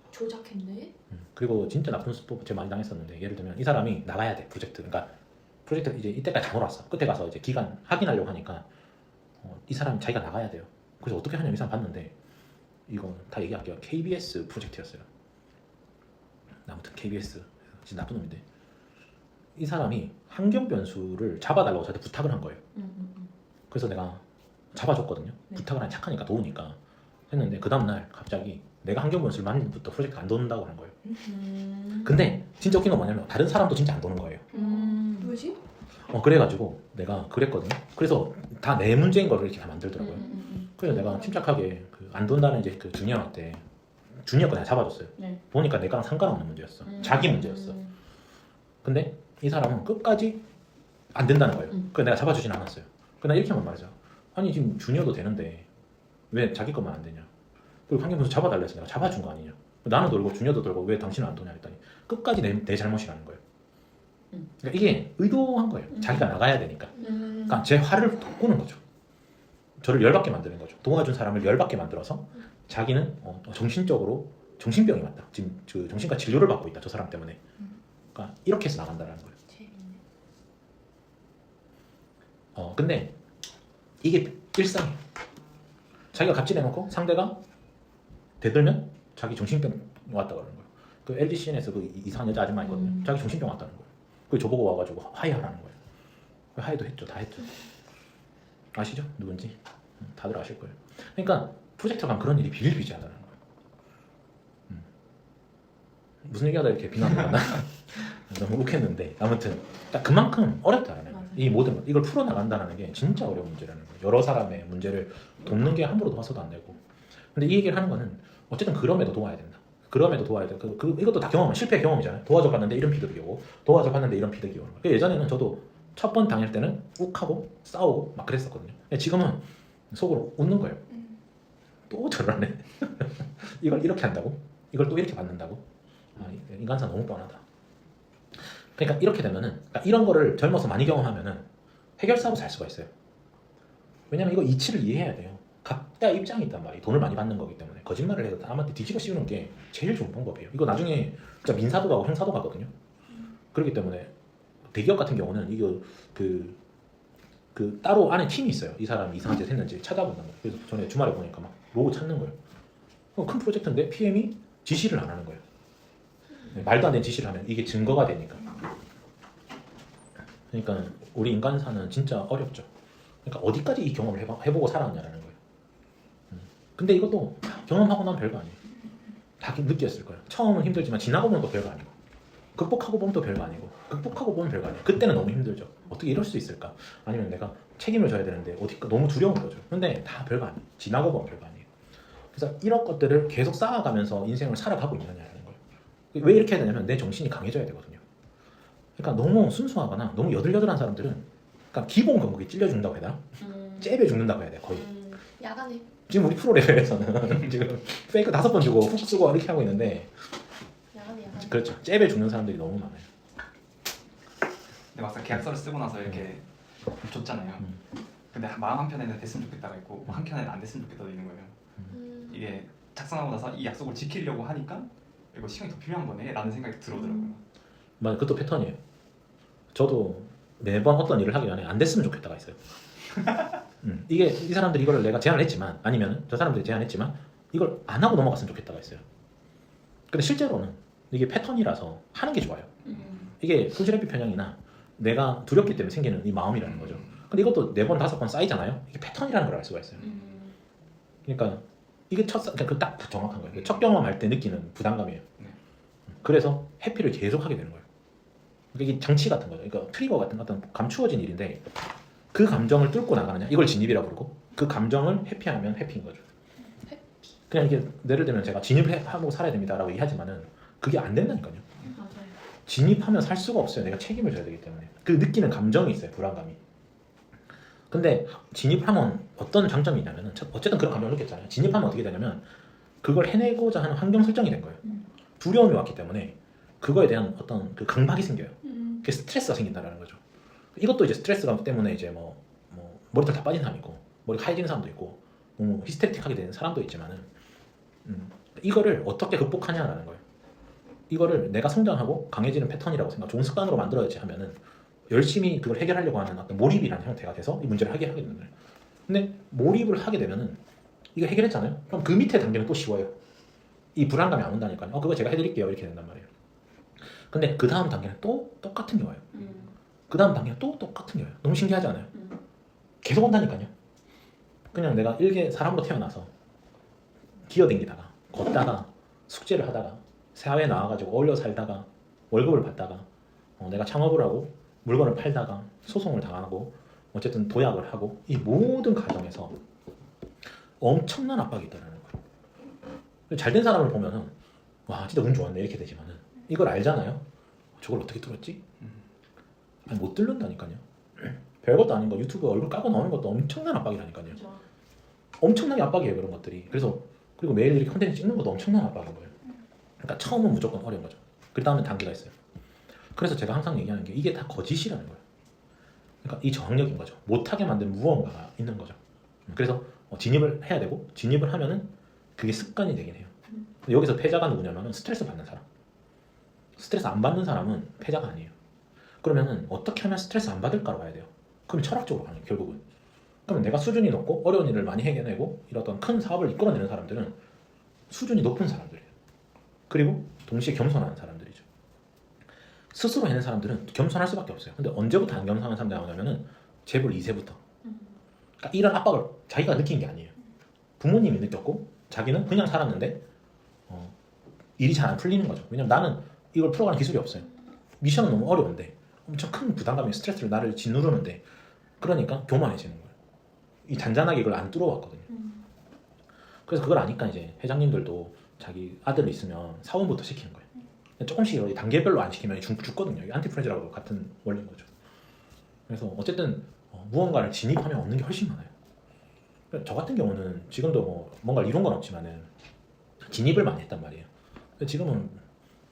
조작했네.
그리고 진짜 나쁜 수법 제가 많이 당했었는데 예를 들면 이 사람이 나가야 돼 프로젝트. 그러니까 프로젝트 이제 이때까지 다 놀았어. 끝에 가서 이제 기간 확인하려고 하니까 이 사람 자기가 나가야 돼요. 그래서 어떻게 하냐면 이 사람 봤는데 이거 다 얘기할게요. KBS 프로젝트였어요. 아무튼 KBS 진짜 나쁜 놈인데 이 사람이 환경 변수를 잡아달라고 저한테 부탁을 한 거예요. 그래서 내가 잡아줬거든요.
네.
부탁을 하니 착하니까 도우니까 했는데 그 다음날 갑자기 내가 환경 변수를 만들부터 프로젝트 안 도는다고 하는 거예요. 근데 진짜 웃긴 건 뭐냐면 다른 사람도 진짜 안 도는 거예요.
왜지?
그래가지고 내가 그랬거든요. 그래서 다 내 문제인 거를 이렇게 다 만들더라고요. 그래서 내가 침착하게 안 돈다는 이제 그 주니어한테 주니어 거 내가 잡아줬어요.
네.
보니까 내 거랑 상관없는 문제였어. 자기 문제였어. 근데 이 사람은 끝까지 안 된다는 거예요. 그래서 내가 잡아주진 않았어요. 그래서 나 이렇게만 말하자. 아니 지금 주니어도 되는데 왜 자기 것만 안 되냐. 그리고 환경변수 잡아달라 해서 내가 잡아준 거 아니냐. 나는 돌고 주니어도 돌고 왜 당신은 안 도냐 했더니 끝까지 내 잘못이라는 거예요. 그러니까 이게 의도한 거예요. 자기가 나가야 되니까. 그러니까 제 화를 돋구는 거죠. 저를 열받게 만드는 거죠. 도와준 사람을 열받게 만들어서 자기는 정신적으로 정신병이 왔다. 지금 그 정신과 진료를 받고 있다. 저 사람 때문에. 그러니까 이렇게 해서 나간다는 거예요.
재밌네.
근데 이게 일상이에요. 자기가 갑질해놓고 상대가 대들면 자기 정신병 왔다 그러는 거예요. 그 LDCN에서 그 이상한 여자 아줌마 있거든요. 자기 정신병 왔다는 거예요. 그 저보고 와가지고 화해하라는 거예요. 화해도 했죠. 다 했죠. 아시죠? 누군지? 다들 아실 거예요. 그러니까 프로젝트가 가면 그런 일이 비일비재하다는 거예요. 무슨 얘기하다 이렇게 비난을 받나? 너무 웃겼는데 아무튼 딱 그만큼 어렵다라는 거예요. 이 모든 것 이걸 풀어나간다는 게 진짜 어려운 문제라는 거예요. 여러 사람의 문제를 돕는 게 함부로 도와서도 안 되고. 근데 이 얘기를 하는 거는 어쨌든 그럼에도 도와야 된다. 그럼에도 도와야 돼. 이것도 다 경험, 실패 경험이잖아요. 도와줘 봤는데 이런 피드백이 오고 도와줘 봤는데 이런 피드백이 오는 거예요. 예전에는 저도 첫 번 당할 때는 욱하고 싸우고 막 그랬었거든요. 근데 지금은 속으로 웃는 거예요. 또 저러네. 이걸 이렇게 한다고? 이걸 또 이렇게 받는다고? 인간사 너무 뻔하다. 그러니까 이렇게 되면은 그러니까 이런 거를 젊어서 많이 경험하면은 해결사로 살 수가 있어요. 왜냐면 이거 이치를 이해해야 돼요. 각자 입장이 있단 말이에요. 돈을 많이 받는 거기 때문에 거짓말을 해도 남한테 뒤집어 씌우는 게 제일 좋은 방법이에요. 이거 나중에 진짜 민사도 가고 형사도 가거든요. 그렇기 때문에 대기업 같은 경우는 이거 그 따로 안에 팀이 있어요. 이 사람이 이상한 짓 했는지 찾아본다는 거예요. 그래서 전에 주말에 보니까 막 로고 찾는 거예요. 큰 프로젝트인데 PM이 지시를 안 하는 거예요. 말도 안 되는 지시를 하면 이게 증거가 되니까. 그러니까 우리 인간사는 진짜 어렵죠. 그러니까 어디까지 이 경험을 해보고 살았냐라는 거예요. 근데 이것도 경험하고 나면 별거 아니에요. 다 느꼈을 거예요. 처음은 힘들지만 지나고 보면 또 별거 아니고 극복하고 보면 또 별거 아니고 극복하고 보면 별거 아니에요. 그때는 너무 힘들죠. 어떻게 이럴 수 있을까? 아니면 내가 책임을 져야 되는데 너무 두려운 거죠. 근데 다 별거 아니에요. 지나고 보면 별거 아니에요. 그래서 이런 것들을 계속 쌓아가면서 인생을 살아가고 있느냐라는 거예요. 왜 이렇게 해야 되냐면 내 정신이 강해져야 되거든요. 그러니까 너무 순수하거나 너무 여들여들한 사람들은 그러니까 기본 건국이 찔려 죽는다고 해야 되나? 잽에 죽는다고 해야 돼 거의.
야간에.
지금 우리 프로 레벨에서는 지금 페이크 5번 주고 훅 쓰고 이렇게 하고 있는데
야간에.
그렇죠. 잽에 죽는 사람들이 너무 많아요.
근데 막상 계약서를 쓰고 나서 이렇게 줬잖아요. 근데 마음 한편에는 됐으면 좋겠다가 있고 한편에는 안 됐으면 좋겠다도 있는 거예요. 이게 작성하고 나서 이 약속을 지키려고 하니까 이거 시간이 더 필요한 거네 라는 생각이 들어오더라고요.
맞아, 그것도 패턴이에요. 저도 매번 어떤 일을 하기 전에 안 됐으면 좋겠다가 있어요. 이게 이 사람들이 이걸 내가 제안을 했지만 아니면 저 사람들이 제안했지만 이걸 안 하고 넘어갔으면 좋겠다가 있어요. 근데 실제로는 이게 패턴이라서 하는 게 좋아요. 이게 풀지레피 편향이나 내가 두렵기 때문에 생기는 이 마음이라는 거죠. 근데 이것도 4번, 5번 쌓이잖아요. 이게 패턴이라는 걸 알 수가 있어요. 그러니까 이게 딱 정확한 거예요. 첫 경험할 때 느끼는 부담감이에요.
네.
그래서 회피를 계속 하게 되는 거예요. 그러니까 이게 장치 같은 거죠. 그러니까 트리거 같은 어떤 감추어진 일인데 그 감정을 뚫고 나가느냐 이걸 진입이라고 부르고 그 감정을 회피하면 회피인 거죠. 그냥 이게 예를 들면 제가 진입하고 살아야 됩니다라고 얘기하지만은 그게 안 된다니까요.
맞아요.
진입하면 살 수가 없어요. 내가 책임을 져야 되기 때문에 그 느끼는 감정이 있어요. 불안감이. 근데 진입하면 어떤 장점이 있냐면은 어쨌든 그런 감정을 느꼈잖아요. 진입하면 어떻게 되냐면 그걸 해내고자 하는 환경 설정이 된 거예요. 두려움이 왔기 때문에 그거에 대한 어떤 그 강박이 생겨요. 그게 스트레스가 생긴다는 거죠. 이것도 이제 스트레스가 때문에 이제 뭐 머리털 다 빠진 사람 있고 머리가 하얘지는 사람도 있고 너무 히스테틱하게 되는 사람도 있지만은 이거를 어떻게 극복하냐라는 거예요. 이거를 내가 성장하고 강해지는 패턴이라고 생각, 좋은 습관으로 만들어야지 하면은 열심히 그걸 해결하려고 하는 어떤 몰입이라는 형태가 돼서 이 문제를 해결하게 되는 거예요. 근데 몰입을 하게 되면은 이거 해결했잖아요. 그럼 그 밑에 단계는 또 쉬워요. 이 불안감이 안 온다니까요. 그거 제가 해드릴게요 이렇게 된단 말이에요. 근데 그 다음 단계는 또 똑같은 게 와요. 그 다음 단계는 또 똑같은 게 와요. 너무 신기하지 않아요? 계속 온다니까요. 그냥 내가 일개 사람으로 태어나서 기어댕기다가 걷다가 숙제를 하다가 사회에 나와가지고 어울려 살다가 월급을 받다가 내가 창업을 하고 물건을 팔다가 소송을 당하고 어쨌든 도약을 하고 이 모든 과정에서 엄청난 압박이 있다는 거예요. 잘된 사람을 보면은 와 진짜 운 좋았네 이렇게 되지만은 이걸 알잖아요. 저걸 어떻게 뚫었지? 아니 못 뚫는다니까요. 별것도 아닌 거 유튜브 얼굴 까고 나오는 것도 엄청난 압박이라니까요.
그렇죠.
엄청나게 압박이에요 그런 것들이. 그리고 매일 이렇게 콘텐츠 찍는 것도 엄청난 압박인 거예요. 그러니까 처음은 무조건 어려운 거죠. 그 다음에 단계가 있어요. 그래서 제가 항상 얘기하는 게 이게 다 거짓이라는 거예요. 그러니까 이 저항력인 거죠. 못하게 만든 무언가가 있는 거죠. 그래서 진입을 해야 되고 진입을 하면은 그게 습관이 되긴 해요. 여기서 패자가 누구냐면은 스트레스 받는 사람. 스트레스 안 받는 사람은 패자가 아니에요. 그러면은 어떻게 하면 스트레스 안 받을까로 가야 돼요. 그럼 철학적으로 가는 결국은. 그러면 내가 수준이 높고 어려운 일을 많이 해내고 이런 큰 사업을 이끌어내는 사람들은 수준이 높은 사람들이에요. 그리고 동시에 겸손한 사람들이죠. 스스로 해낸 사람들은 겸손할 수밖에 없어요. 근데 언제부터 안 겸손한 사람들이 나오냐면은 재벌 2세부터. 그러니까 이런 압박을 자기가 느낀 게 아니에요. 부모님이 느꼈고 자기는 그냥 살았는데 일이 잘 안 풀리는 거죠. 왜냐면 나는 이걸 풀어가는 기술이 없어요. 미션은 너무 어려운데 엄청 큰 부담감이 스트레스를 나를 짓누르는데 그러니까 교만해지는 거예요. 이 잔잔하게 이걸 안 뚫어왔거든요. 그래서 그걸 아니까 이제 회장님들도 자기 아들 있으면 사원부터 시키는 거예요. 조금씩 단계별로 안 시키면 죽거든요. 이게 안티프레즈라고 같은 원리인 거죠. 그래서 어쨌든 무언가를 진입하면 얻는 게 훨씬 많아요. 저 같은 경우는 지금도 뭔가 이룬 건 없지만은 진입을 많이 했단 말이에요. 지금은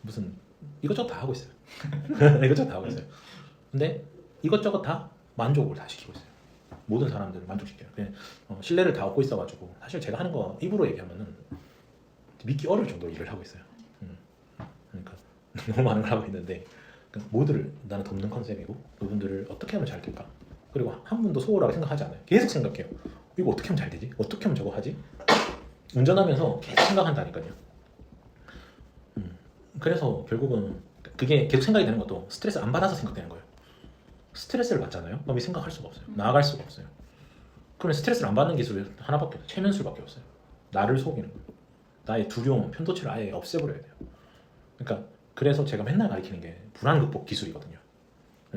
무슨 이것저것 다 하고 있어요. 이것저것 다 하고 있어요. 근데 이것저것 다 만족을 다 시키고 있어요. 모든 사람들을 만족시켜요. 그냥 신뢰를 다 얻고 있어가지고 사실 제가 하는 거 입으로 얘기하면은 믿기 어려울 정도로 일을 하고 있어요. 그러니까 너무 많은 걸 하고 있는데 그러니까 모두를 나는 돕는 컨셉이고 그분들을 어떻게 하면 잘 될까? 그리고 한 분도 소홀하게 생각하지 않아요. 계속 생각해요. 이거 어떻게 하면 잘 되지? 어떻게 하면 저거 하지? 운전하면서 계속 생각한다니까요. 그래서 결국은 그게 계속 생각이 되는 것도 스트레스 안 받아서 생각되는 거예요. 스트레스를 받잖아요. 그럼 이 생각할 수가 없어요. 나아갈 수가 없어요. 그러면 스트레스를 안 받는 기술이 하나밖에 없어요. 최면술밖에 없어요. 나를 속이는 거예요. 나의 두려움, 편도체를 아예 없애버려야 돼요. 그러니까 그래서 제가 맨날 가르치는 게 불안 극복 기술이거든요.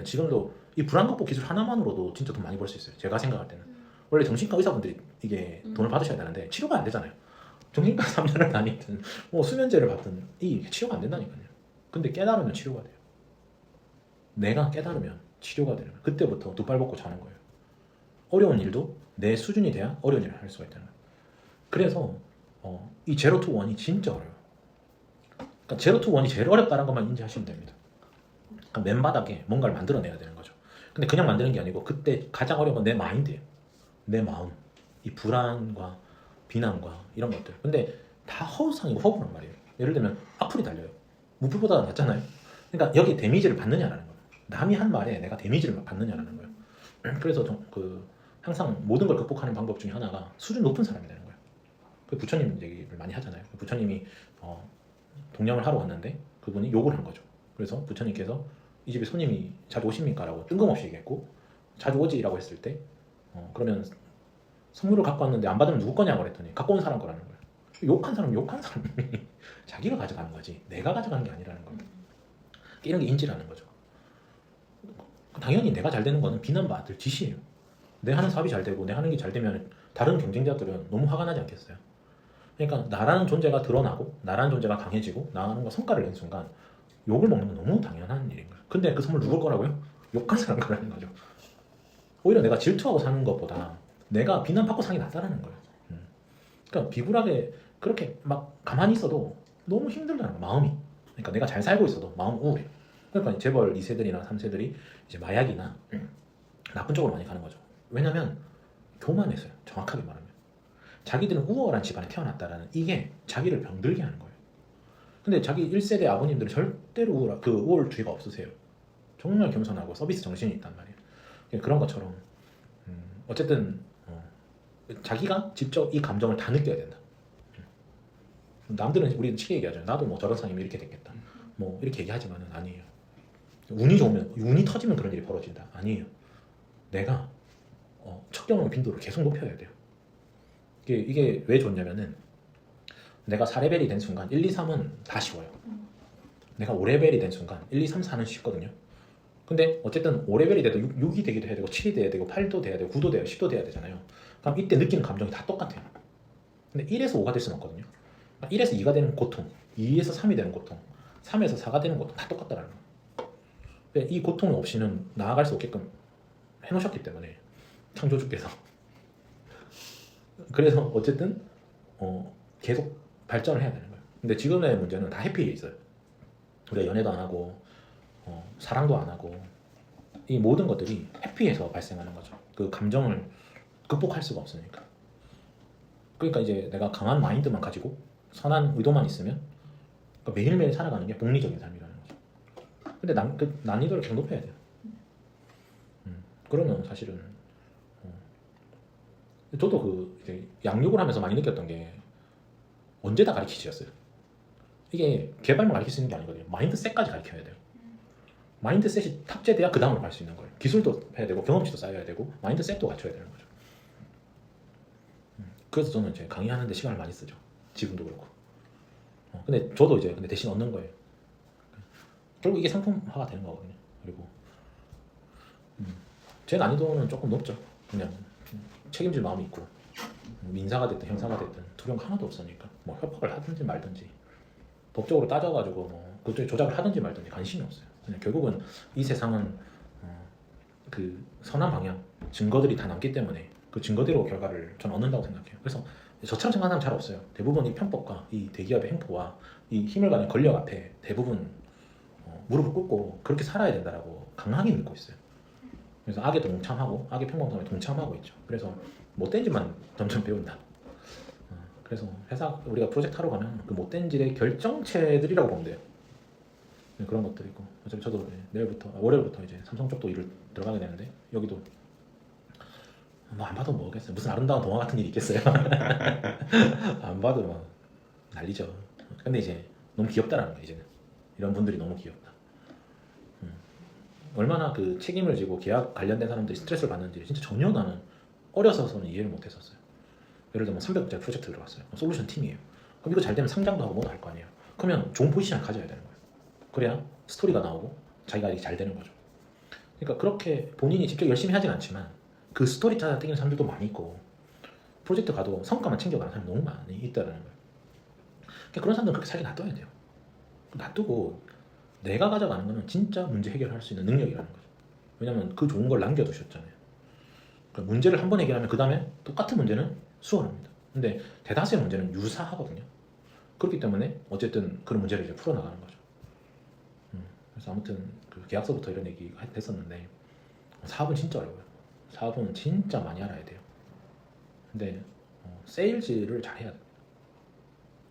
지금도 이 불안 극복 기술 하나만으로도 진짜 돈 많이 벌 수 있어요. 제가 생각할 때는 원래 정신과 의사분들이 이게 돈을 받으셔야 되는데 치료가 안 되잖아요. 정신과 3년을 다니든 수면제를 받든 이 치료가 안 된다니까요. 근데 깨달으면 치료가 돼요. 내가 깨달으면 치료가 되는 거예요. 그때부터 두 발 벗고 자는 거예요. 어려운 일도 내 수준이 돼야 어려운 일을 할 수가 있다는 거예요. 그래서 이 제로 투 원이 진짜 어려워요. 그러니까 제로 투 원이 제일 어렵다는 것만 인지하시면 됩니다. 그러니까 맨 바닥에 뭔가를 만들어내야 되는 거죠. 근데 그냥 만드는 게 아니고 그때 가장 어려운 건 내 마인드예요. 내 마음. 이 불안과 비난과 이런 것들. 근데 다 허우상이고 허구란 말이에요. 예를 들면 악플이 달려요. 무플보다 낫잖아요. 그러니까 여기 데미지를 받느냐라는 거예요. 남이 한 말에 내가 데미지를 받느냐라는 거예요. 그래서 항상 모든 걸 극복하는 방법 중에 하나가 수준 높은 사람이 되는 거예요. 그 부처님 얘기를 많이 하잖아요. 부처님이 동양을 하러 왔는데 그분이 욕을 한 거죠. 그래서 부처님께서 이 집에 손님이 자주 오십니까? 라고 뜬금없이 얘기했고 자주 오지라고 했을 때 그러면 선물을 갖고 왔는데 안 받으면 누구 거냐고 그랬더니 갖고 온 사람 거라는 거예요. 욕한 사람이 자기가 가져가는 거지 내가 가져가는 게 아니라는 거예요. 이런 게 인지라는 거죠. 당연히 내가 잘 되는 거는 비난받을 짓이에요. 내 하는 사업이 잘 되고 내 하는 게 잘 되면 다른 경쟁자들은 너무 화가 나지 않겠어요? 그러니까 나라는 존재가 드러나고 나라는 존재가 강해지고 나라는 성과를 낸 순간 욕을 먹는 건 너무 당연한 일인 거예요. 근데 그 선물 누굴 거라고요? 욕한 사람 거라는 거죠. 오히려 내가 질투하고 사는 것보다 내가 비난받고 사는 게 낫다는 거예요. 그러니까 비굴하게 그렇게 막 가만히 있어도 너무 힘들다는 거예요. 마음이. 그러니까 내가 잘 살고 있어도 마음 우울해. 그러니까 재벌 2세들이나 3세들이 이제 마약이나 나쁜 쪽으로 많이 가는 거죠. 왜냐면 교만해서요. 정확하게 말하면. 자기들은 우월한 집안에 태어났다라는 이게 자기를 병들게 하는 거예요. 근데 자기 1세대 아버님들은 절대로 우월주의가 없으세요. 정말 겸손하고 서비스 정신이 있단 말이에요. 그런 것처럼 어쨌든 자기가 직접 이 감정을 다 느껴야 된다. 남들은 우리는 치게 얘기하죠. 나도 뭐 저런 상이면 이렇게 됐겠다. 뭐 이렇게 얘기하지만은 아니에요. 운이 좋으면 운이 터지면 그런 일이 벌어진다. 아니에요. 내가 첫 경험 빈도를 계속 높여야 돼요. 이게 왜 좋냐면은 내가 4레벨이 된 순간 1, 2, 3은 다 쉬워요. 내가 5레벨이 된 순간 1, 2, 3, 4는 쉽거든요. 근데 어쨌든 5레벨이 돼도 6이 되기도 해야 되고 7이 돼야 되고 8도 돼야 되고 9도 돼야 되고 10도 돼야 되잖아요. 그럼 이때 느끼는 감정이 다 똑같아요. 근데 1에서 5가 될 수는 없거든요. 1에서 2가 되는 고통, 2에서 3이 되는 고통, 3에서 4가 되는 고통 다 똑같다라는 거예요. 근데 이 고통 없이는 나아갈 수 없게끔 해놓으셨기 때문에 창조주께서 그래서 어쨌든 계속 발전을 해야 되는 거예요. 근데 지금의 문제는 다 해피에 있어요. 우리가 연애도 안 하고 사랑도 안 하고 이 모든 것들이 해피에서 발생하는 거죠. 그 감정을 극복할 수가 없으니까. 그러니까 이제 내가 강한 마인드만 가지고 선한 의도만 있으면 그러니까 매일매일 살아가는 게 복리적인 삶이라는 거죠. 근데 난이도를 계속 높여야 돼요. 그러면 사실은 저도 이제 양육을 하면서 많이 느꼈던 게 언제 다 가르치지였어요. 이게 개발만 가르칠 수 있는 게 아니거든요. 마인드셋까지 가르쳐야 돼요. 마인드셋이 탑재돼야 그 다음으로 갈 수 있는 거예요. 기술도 해야 되고 경험치도 쌓여야 되고 마인드셋도 갖춰야 되는 거죠. 그래서 저는 이제 강의하는데 시간을 많이 쓰죠. 지금도 그렇고. 근데 저도 이제 대신 얻는 거예요. 결국 이게 상품화가 되는 거거든요. 그리고 제 난이도는 조금 높죠. 그냥 책임질 마음이 있고 민사가 됐든 형사가 됐든 두려움 하나도 없으니까 뭐 협박을 하든지 말든지 법적으로 따져가지고 뭐 그쪽에 조작을 하든지 말든지 관심이 없어요. 그냥 결국은 이 세상은 그 선한 방향 증거들이 다 남기 때문에 그 증거대로 결과를 저는 얻는다고 생각해요. 그래서 저처럼 생각하는 사람 잘 없어요. 대부분 이 편법과 이 대기업의 행포와 이 힘을 가진 권력 앞에 대부분 무릎을 꿇고 그렇게 살아야 된다라고 강하게 믿고 있어요. 그래서 악에 동참하고 악의 평범함에 동참하고 있죠. 그래서 못된 짓만 점점 배운다. 그래서 회사 우리가 프로젝트 하러 가면 그 못된 짓의 결정체들이라고 보면 돼요. 그런 것들이 있고 어차피 저도 월요일부터 이제 삼성 쪽도 일을 들어가게 되는데 여기도 뭐 안 봐도 뭐겠어요. 무슨 아름다운 동화 같은 일이 있겠어요. 안 봐도 막 난리죠. 근데 이제 너무 귀엽다라는 거예요. 이제는 이런 분들이 너무 귀엽다. 얼마나 그 책임을 지고 계약 관련된 사람들이 스트레스를 받는지 진짜 전혀 나는 어려서는 이해를 못했었어요. 예를 들면 300억짜리 프로젝트 들어갔어요. 솔루션 팀이에요. 그럼 이거 잘 되면 상장도 하고 뭐도 할 거 아니에요. 그러면 좋은 포지션을 가져야 되는 거예요. 그래야 스토리가 나오고 자기가 이게 잘 되는 거죠. 그러니까 그렇게 본인이 직접 열심히 하진 않지만 그 스토리 짜서 땡기는 사람들도 많이 있고 프로젝트 가도 성과만 챙겨가는 사람이 너무 많이 있다는 거예요. 그러니까 그런 사람들은 그렇게 살게 놔둬야 돼요. 놔두고 내가 가져가는 거는 진짜 문제 해결할 수 있는 능력이라는 거죠. 왜냐면 그 좋은 걸 남겨두셨잖아요. 그러니까 문제를 한 번 해결하면 그 다음에 똑같은 문제는 수월합니다. 근데 대다수의 문제는 유사하거든요. 그렇기 때문에 어쨌든 그런 문제를 이제 풀어나가는 거죠. 그래서 아무튼 그 계약서부터 이런 얘기가 됐었는데 사업은 진짜 어려워요. 사업은 진짜 많이 알아야 돼요. 근데 세일즈를 잘해야 돼요.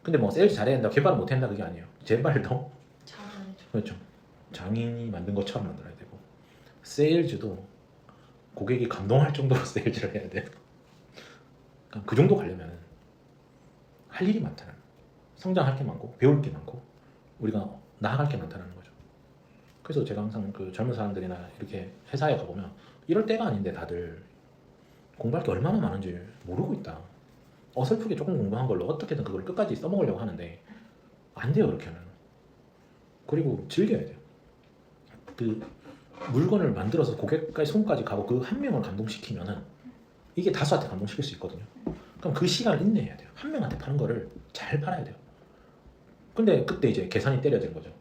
근데 뭐 세일즈 잘해야 된다, 개발을 못해야 된다 그게 아니에요. 제발 더
잘하죠.
그렇죠. 장인이 만든 것처럼 만들어야 되고 세일즈도 고객이 감동할 정도로 세일즈를 해야 돼요. 그러니까 그 정도 가려면 할 일이 많다는 거예요. 성장할 게 많고 배울 게 많고 우리가 나아갈 게 많다는 거죠. 그래서 제가 항상 그 젊은 사람들이나 이렇게 회사에 가보면 이럴 때가 아닌데 다들 공부할 게 얼마나 많은지 모르고 있다. 어설프게 조금 공부한 걸로 어떻게든 그걸 끝까지 써먹으려고 하는데 안 돼요. 그렇게는. 그리고 즐겨야 돼요. 그 물건을 만들어서 고객까지 손까지 가고 그 한 명을 감동시키면은 이게 다수한테 감동시킬 수 있거든요. 그럼 그 시간을 인내해야 돼요. 한 명한테 파는 거를 잘 팔아야 돼요. 근데 그때 이제 계산이 때려진 거죠.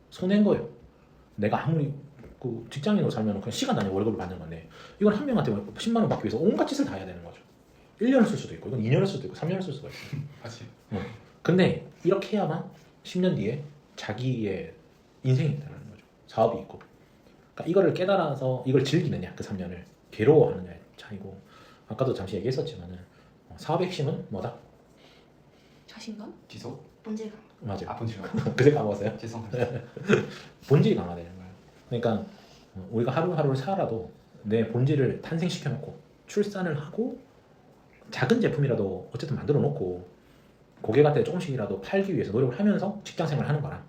손해인 거예요. 내가 아무리 그 직장인으로 살면 그냥 시간 단위 월급을 받는 건데 이건 한 명한테 10만 원 받기 위해서 온갖 짓을 다 해야 되는 거죠. 1년을 쓸 수도 있고 이건 2년을 쓸 수도 있고 3년을 쓸 수가 있어요.
맞지.
근데 이렇게 해야만 10년 뒤에 자기의 인생이 있다는 거죠. 사업이 있고. 그러니까 이거를 깨달아서 이걸 즐기느냐 그 3년을 괴로워하느냐의 차이고 아까도 잠시 얘기했었지만은 사업의 핵심은 뭐다?
자신감?
지속?
문제가.
맞아요.
아픈 질문.
그새 까먹었어요?
죄송합니다.
본질이 강화되는 거예요. 그러니까 우리가 하루하루를 살아도 내 본질을 탄생시켜 놓고 출산을 하고 작은 제품이라도 어쨌든 만들어 놓고 고객한테 조금씩이라도 팔기 위해서 노력을 하면서 직장 생활을 하는 거랑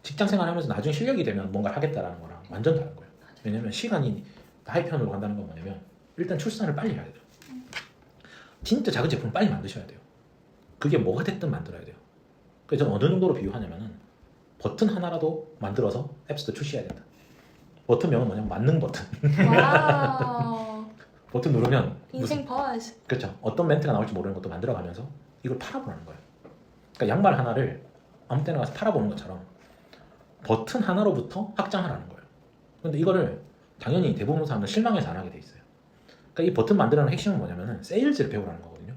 직장 생활을 하면서 나중에 실력이 되면 뭔가를 하겠다라는 거랑 완전 다른 거예요. 왜냐면 시간이 나의 편으로 간다는 건 뭐냐면 일단 출산을 빨리 해야 돼요. 진짜 작은 제품을 빨리 만드셔야 돼요. 그게 뭐가 됐든 만들어야 돼요. 그래서 저는 어느 정도로 비유하냐면은 버튼 하나라도 만들어서 앱스토어 출시해야 된다. 버튼명은 뭐냐면 만능 버튼.
와우.
버튼 누르면
인생 버즈.
그렇죠. 어떤 멘트가 나올지 모르는 것도 만들어가면서 이걸 팔아보는 거예요. 그러니까 양말 하나를 아무 때나 가서 팔아보는 것처럼 버튼 하나로부터 확장하라는 거예요. 근데 이거를 당연히 대부분 사람은 실망해서 안 하게 돼 있어요. 그러니까 이 버튼 만들어는 핵심은 뭐냐면은 세일즈를 배우라는 거거든요.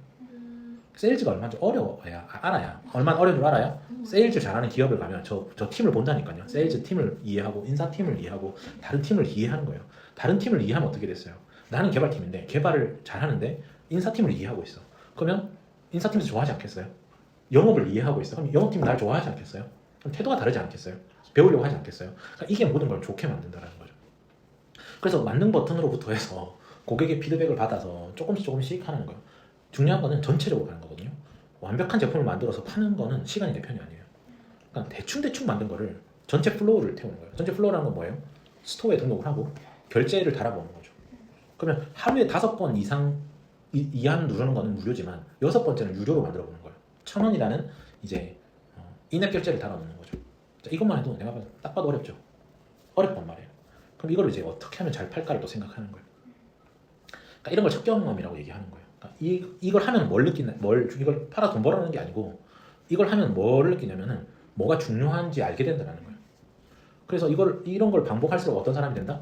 세일즈가 얼마나 어려워야 알아야 얼마나 어려운 줄 알아야 세일즈 잘하는 기업을 가면 저 팀을 본다니까요. 세일즈 팀을 이해하고 인사 팀을 이해하고 다른 팀을 이해하는 거예요. 다른 팀을 이해하면 어떻게 됐어요? 나는 개발팀인데 개발을 잘하는데 인사팀을 이해하고 있어. 그러면 인사팀에서 좋아하지 않겠어요? 영업을 이해하고 있어. 그럼 영업팀이 날 좋아하지 않겠어요? 그럼 태도가 다르지 않겠어요? 배우려고 하지 않겠어요? 그러니까 이게 모든 걸 좋게 만든다는 거죠. 그래서 만능 버튼으로부터 해서 고객의 피드백을 받아서 조금씩 하는 거예요. 중요한 거는 전체적으로 가는 거거든요. 완벽한 제품을 만들어서 파는 거는 시간이 내 편이 아니에요. 그러니까 대충 만든 거를 전체 플로우를 태우는 거예요. 전체 플로우라는 건 뭐예요? 스토어에 등록을 하고 결제를 달아보는 거죠. 그러면 하루에 5번 이상 이한 누르는 거는 무료지만 6번째는 유료로 만들어 보는 거예요. 1,000원이라는 이제 인앱 결제를 달아놓는 거죠. 자, 이것만 해도 내가 딱 봐도 어렵죠. 어렵단 말이에요. 그럼 이걸 이제 어떻게 하면 잘 팔까를 또 생각하는 거예요. 그러니까 이런 걸 첫 경험이라고 얘기하는 거예요. 그러니까 이걸 하면 이걸 팔아 돈 벌어는 게 아니고 이걸 하면 뭘 느끼냐면은 뭐가 중요한지 알게 된다는 거예요. 그래서 이런 걸 반복할수록 어떤 사람이 된다?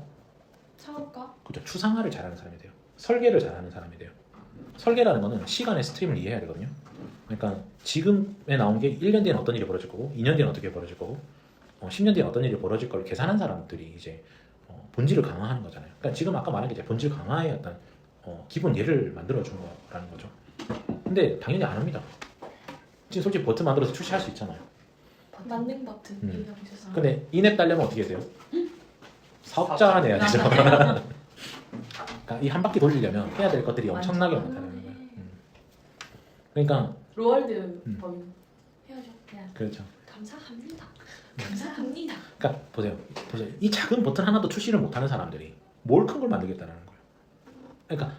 사업가?
그렇죠. 추상화를 잘하는 사람이 돼요. 설계를 잘하는 사람이 돼요. 설계라는 거는 시간의 스트림을 이해해야 되거든요. 그러니까 지금에 나온 게 1년 뒤에는 어떤 일이 벌어질 거고 2년 뒤에는 어떻게 벌어질 거고 10년 뒤에 어떤 일이 벌어질 걸 계산한 사람들이 이제 본질을 강화하는 거잖아요. 그러니까 지금 아까 말한 게 이제 본질 강화의 어떤 기본 예를 만들어준 거라는 거죠. 근데 당연히 안 합니다. 지금 솔직히 버튼 만들어서 출시할 수 있잖아요.
만능 버튼 얘기하고 있었어요.
근데 인앱 달려면 어떻게 돼요? 사업자 내야 되죠. 그러니까 이 한 바퀴 돌리려면 해야 될 것들이 엄청나게 많다는 거예요. 그러니까
로월드 범위.
해야죠.
그렇죠.
감사합니다. 감사합니다.
그러니까 보세요. 이 작은 버튼 하나도 출시를 못하는 사람들이 뭘 큰 걸 만들겠다는 거예요. 그러니까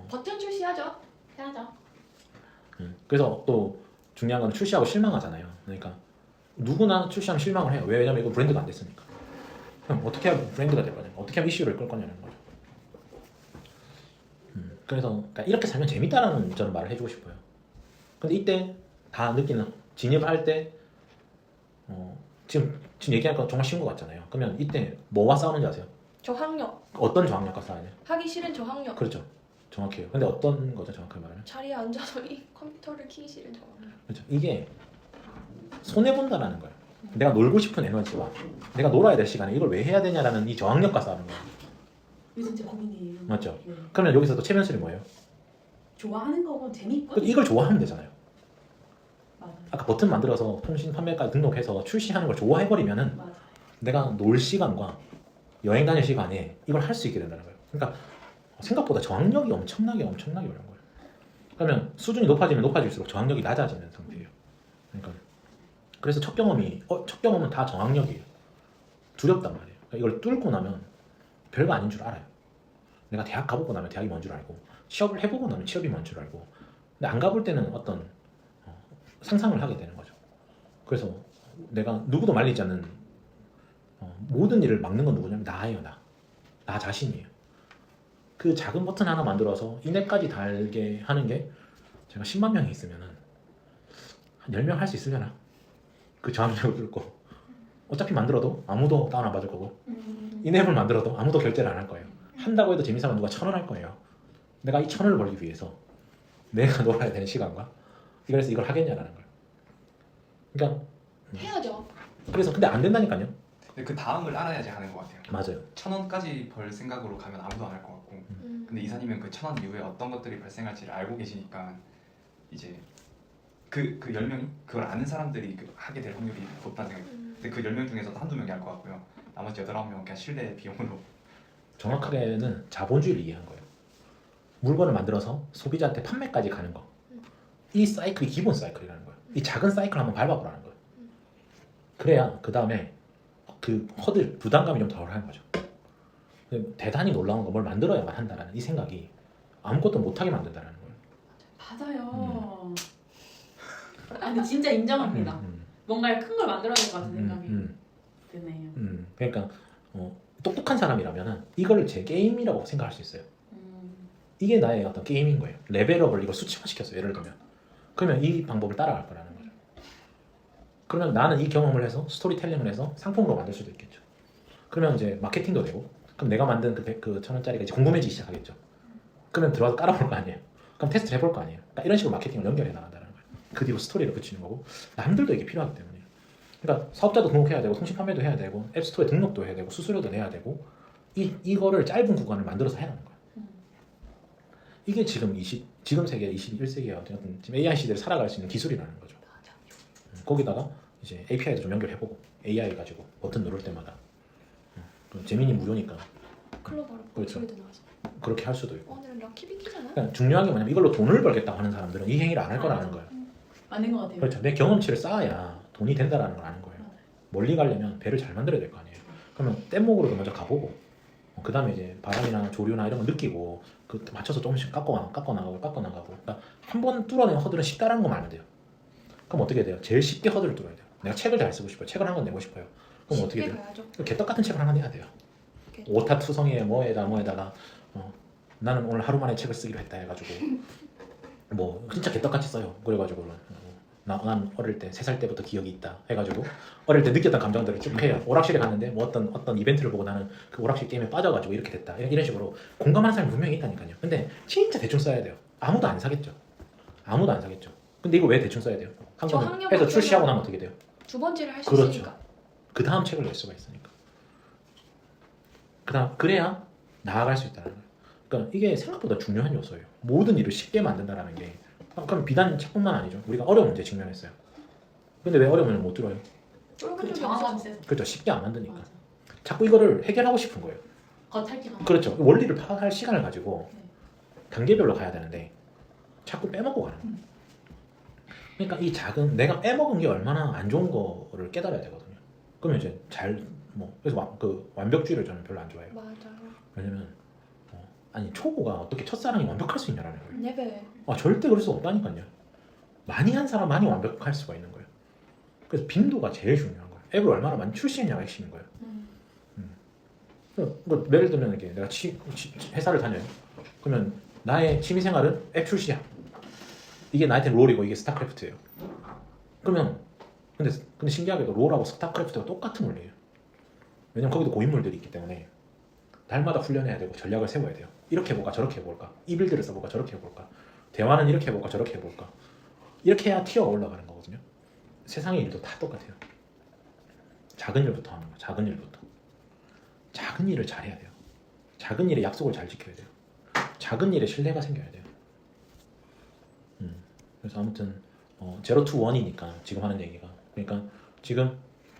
버튼 출시하죠. 해야죠.
그래서 또 중요한 건 출시하고 실망하잖아요. 그러니까 누구나 출시하면 실망을 해요. 왜냐면 이거 브랜드가 안 됐으니까. 그럼 어떻게 하면 브랜드가 될 거냐? 어떻게 하면 이슈를 끌 거냐는 거죠. 그래서 그러니까 이렇게 살면 재밌다라는 저는 말을 해주고 싶어요. 근데 이때 다 느끼는 진입할 때 지금 얘기하니까 정말 쉬운 것 같잖아요. 그러면 이때 뭐와 싸우는지 아세요?
저항력.
어떤 저항력과 싸워야 돼요?
하기 싫은 저항력.
그렇죠. 정확해요. 근데 어떤 거죠 정확하게 말하면?
자리에 앉아서 이 컴퓨터를 키기 싫은 저항력.
그렇죠. 이게 손해본다라는 거예요. 내가 놀고 싶은 에너지와 내가 놀아야 될 시간에 이걸 왜 해야 되냐라는 이 저항력과 싸우는 거예요.
이게 진짜 고민이에요.
맞죠?
네.
그러면 여기서 또 최면술이 뭐예요?
좋아하는 거면 재밌고.
이걸 좋아하면 되잖아요.
맞아요.
아까 버튼 만들어서 통신 판매까지 등록해서 출시하는 걸 좋아해버리면은
맞아요.
내가 놀 시간과 여행 다닐 시간에 이걸 할 수 있게 된다는 거예요. 그러니까 생각보다 저항력이 엄청나게 어려운 거예요. 그러면 수준이 높아지면 높아질수록 저항력이 낮아지는 상태예요. 그러니까 그래서 첫 경험은 다 저항력이에요. 두렵단 말이에요. 그러니까 이걸 뚫고 나면 별거 아닌 줄 알아요. 내가 대학 가보고 나면 대학이 뭔 줄 알고 취업을 해보고 나면 취업이 뭔 줄 알고 근데 안 가볼 때는 어떤 상상을 하게 되는 거죠. 그래서 내가 누구도 말리지 않는 모든 일을 막는 건 누구냐면 나예요. 나 자신이에요. 그 작은 버튼 하나 만들어서 이내까지 달게 하는 게 제가 10만 명이 있으면은 한 10명 할 수 있으려나? 그 저항력을 뚫고 어차피 만들어도 아무도 다운 안 받을 거고 이앱을 만들어도 아무도 결제를 안 할 거예요. 한다고 해도 재미삼아 누가 1,000원 할 거예요. 내가 이 1,000원을 벌기 위해서 내가 놀아야 되는 시간과 그래서 이걸 하겠냐라는 거예요. 그러니까
해야죠.
그래서 근데 안 된다니까요.
근데 그 다음을 알아야지 하는 것 같아요.
맞아요.
1,000원까지 벌 생각으로 가면 아무도 안 할 것 같고 근데 이사님은 그 1,000원 이후에 어떤 것들이 발생할지를 알고 계시니까 이제 그 10명이 그걸 아는 사람들이 하게 될 확률이 높다는 생각이 근데 그 10명 중에서도 한두 명이 할 것 같고요. 나머지 8, 9명은 그냥 실내 비용으로
정확하게는 자본주의를 이해한 거예요. 물건을 만들어서 소비자한테 판매까지 가는 거. 이 사이클이 기본 사이클이라는 거예요. 이 작은 사이클 한번 밟아보라는 거예요. 그래야 그 다음에 그 허들, 부담감이 좀 덜한 거죠. 대단히 놀라운 거 뭘 만들어야만 한다라는 이 생각이 아무것도 못하게 만든다는 거예요.
맞아요. 아, 근데 진짜 인정합니다. 뭔가 큰 걸 만들어야 될 것 같은 생각이 드네요.
그러니까 똑똑한 사람이라면 이걸 제 게임이라고 생각할 수 있어요. 이게 나의 어떤 게임인 거예요. 레벨업을 이걸 수치화시켰어요. 예를 들면 그러면 이 방법을 따라갈 거라는 거죠. 그러면 나는 이 경험을 해서 스토리텔링을 해서 상품으로 만들 수도 있겠죠. 그러면 이제 마케팅도 되고 그럼 내가 만든 그 1,000원짜리가 이제 궁금해지기 시작하겠죠. 그러면 들어가서 깔아볼 거 아니에요. 그럼 테스트를 해볼 거 아니에요. 그러니까 이런 식으로 마케팅을 연결해 나간다는 거예요. 그 뒤로 스토리를 붙이는 거고 남들도 이게 필요하기 때문에 그러니까 사업자도 등록해야 되고 통신 판매도 해야 되고 앱스토어에 등록도 해야 되고 수수료도 내야 되고 이거를 짧은 구간을 만들어서 해야 하는 거예요. 이게 지금 세계 21세기에 어떤 지금 AI 시대를 살아갈 수 있는 기술이라는 거죠. 거기다가 이제 API도 좀 연결해보고 AI 가지고 버튼 누를 때마다 재민이 무료니까
클로버로
그렇죠.
목소리도 나와서
그렇게 할 수도 있고.
오늘은 럭키비키잖아.
그러니까 중요한 게 뭐냐면 이걸로 돈을 벌겠다고 하는 사람들은 이 행위를 안 할 거라는 거예요.
맞는 것 같아요.
그렇죠. 내 경험치를 쌓아야 돈이 된다라는 걸 아는 거예요. 멀리 가려면 배를 잘 만들어야 될 거 아니에요. 그러면 뗏목으로도 먼저 가보고 그 다음에 이제 바람이나 조류나 이런 거 느끼고 그 맞춰서 조금씩 깎고 나가고 그러니까 한 번 뚫어낸 허들은 쉽다라는 거 말면 돼요. 그럼 어떻게 돼요? 제일 쉽게 허들을 뚫어야 돼요. 내가 책을 잘 쓰고 싶어요. 책을 한 권 내고 싶어요. 그럼 어떻게 돼요?
가야죠.
개떡 같은 책을 하나 내야 돼요.
개떡.
오타 투성이에 뭐에다가 나는 오늘 하루 만에 책을 쓰기로 했다 해가지고 뭐 진짜 개떡같이 써요. 그래가지고 난 어릴 때 3살 때부터 기억이 있다 해가지고 어릴 때 느꼈던 감정들을 쭉 해요. 오락실에 갔는데 뭐 어떤 이벤트를 보고 나는 그 오락실 게임에 빠져가지고 이렇게 됐다 이런 식으로 공감하는 사람이 분명히 있다니까요. 근데 진짜 대충 써야 돼요. 아무도 안 사겠죠. 근데 이거 왜 대충 써야 돼요? 한
저
번은
학력
해서 출시하고 나면 어떻게 돼요?
두 번째를 할 수
그렇죠.
있으니까.
그 다음 책을 낼 수가 있으니까. 그래야 나아갈 수 있다는 거예요. 그러니까 이게 생각보다 중요한 요소예요. 모든 일을 쉽게 만든다는 게 그럼 비단 책뿐만 아니죠. 우리가 어려운 문제에 직면했어요. 근데 왜 어려움을 못 들어요?
쫄근
그
쪽이
정확함이
없어서.
세서.
그렇죠. 쉽게 안 만드니까.
맞아.
자꾸 이거를 해결하고 싶은 거예요.
겉핥기가.
그렇죠. 원리를 파악할 시간을 가지고
네.
단계별로 가야 되는데 자꾸 빼먹고 가는 거예요. 그러니까 이 작은 내가 빼먹은 게 얼마나 안 좋은 거를 깨달아야 되거든요. 그러면 이제 그래서 완벽주의를 저는 별로 안 좋아해요.
맞아요.
왜냐면 아니 초보가 어떻게 첫사랑이 완벽할 수 있냐라는 거예요.
네배.
절대 그럴 수 없다니까요. 많이 한 사람만이 완벽할 수가 있는 거예요. 그래서 빈도가 제일 중요한 거예요. 앱을 얼마나 많이 출시했냐가 핵심인 거예요. 예를 들면 이렇게 내가 회사를 다녀요. 그러면 나의 취미생활은 앱 출시야. 이게 나한테 롤이고 이게 스타크래프트예요. 그러면 근데 신기하게도 롤하고 스타크래프트가 똑같은 원리예요. 왜냐면 거기도 고인물들이 있기 때문에 날마다 훈련해야 되고 전략을 세워야 돼요. 이렇게 해볼까 저렇게 해볼까, 이 빌드를 써볼까 저렇게 해볼까, 대화는 이렇게 해볼까 저렇게 해볼까, 이렇게 해야 티어가 올라가는 거거든요. 세상의 일도 다 똑같아요. 작은 일부터 하는 거예요. 작은 일부터. 작은 일을 잘해야 돼요. 작은 일에 약속을 잘 지켜야 돼요. 작은 일에 신뢰가 생겨야 돼요. 그래서 아무튼 제로 투 원이니까 지금 하는 얘기가, 그러니까 지금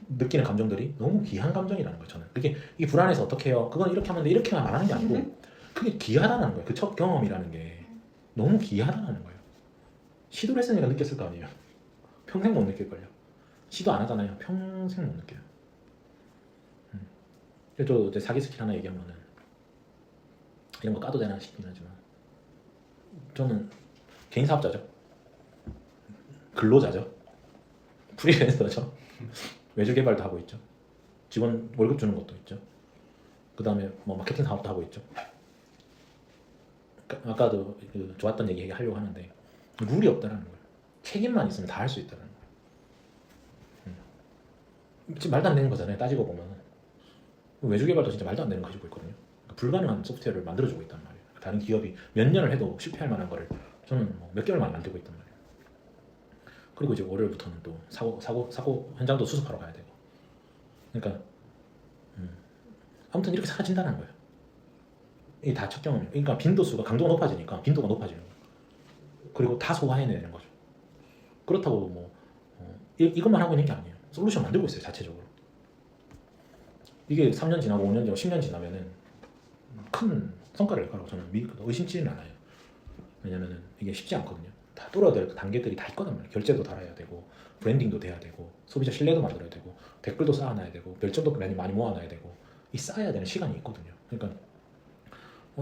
느끼는 감정들이 너무 귀한 감정이라는 거예요. 저는 이게 불안해서 어떻게 해요? 그건 이렇게 하면 돼, 이렇게만 말하는 게 아니고 그게 귀하다는 거예요. 그 첫 경험이라는 게 너무 귀하다는 거예요. 시도를 했으니까 느꼈을 거 아니에요. 평생 못 느낄걸요. 시도 안 하잖아요. 평생 못 느껴요. 그래서 이제 사기 스킬 하나 얘기하면은 이런 거 까도 되나 싶긴 하지만 저는 개인 사업자죠. 근로자죠. 프리랜서죠. 외주 개발도 하고 있죠. 직원 월급 주는 것도 있죠. 그 다음에 뭐 마케팅 사업도 하고 있죠. 아까도 그 좋았던 얘기 하려고 하는데 룰이 없다는 거예요. 책임만 있으면 다 할 수 있다는 거예요. 지금 말도 안 되는 거잖아요. 따지고 보면 외주 개발도 진짜 말도 안 되는 거 가지고 있거든요. 그러니까 불가능한 소프트웨어를 만들어주고 있단 말이에요. 다른 기업이 몇 년을 해도 실패할 만한 거를 저는 몇 개월만 만들고 있단 말이에요. 그리고 이제 월요일부터는 또 사고 현장도 수습하러 가야 되고. 그러니까 아무튼 이렇게 사라진다는 거예요. 이게 다 첫 경험이에요. 그러니까 빈도수가 강도가 높아지니까 빈도가 높아지는 거예요. 그리고 다 소화해내는 거죠. 그렇다고 뭐 이것만 하고 있는 게 아니에요. 솔루션 만들고 있어요. 자체적으로. 이게 3년 지나고 5년 지나고 10년 지나면은 큰 성과를 낼 거라고 저는 의심치는 않아요. 왜냐면은 이게 쉽지 않거든요. 다 뚫어야 될 단계들이 다 있거든 말이에요. 결제도 달아야 되고 브랜딩도 돼야 되고 소비자 신뢰도 만들어야 되고 댓글도 쌓아놔야 되고 별점도 많이 모아놔야 되고 이 쌓아야 되는 시간이 있거든요. 그러니까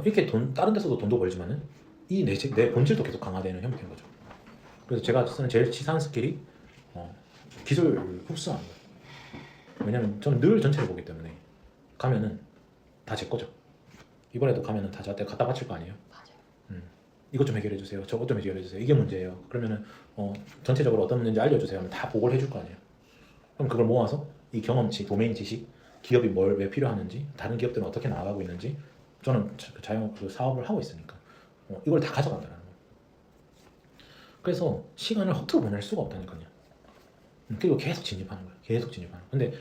이렇게 다른 데서도 돈도 벌지만은 이 내 본질도 계속 강화되는 형태인 거죠. 그래서 제가 쓰는 제일 치사한 스킬이 기술 흡수하는 거예요. 왜냐면 저는 늘 전체를 보기 때문에 가면은 다 제 거죠. 이번에도 가면은 다 저한테 갖다 바칠 거 아니에요.
맞아요.
이것 좀 해결해 주세요. 저것 좀 해결해 주세요. 이게 문제예요. 그러면은 전체적으로 어떤 문제인지 알려주세요 하면 다 보고를 해줄 거 아니에요. 그럼 그걸 모아서 이 경험치, 도메인 지식, 기업이 왜 필요하는지, 다른 기업들은 어떻게 나아가고 있는지, 저는 그 사업을 하고 있으니까 이걸 다 가져간다는 거예요. 그래서 시간을 허투루 보낼 수가 없다니까요. 그리고 계속 진입하는 거예요. 계속 진입하는 거예요. 근데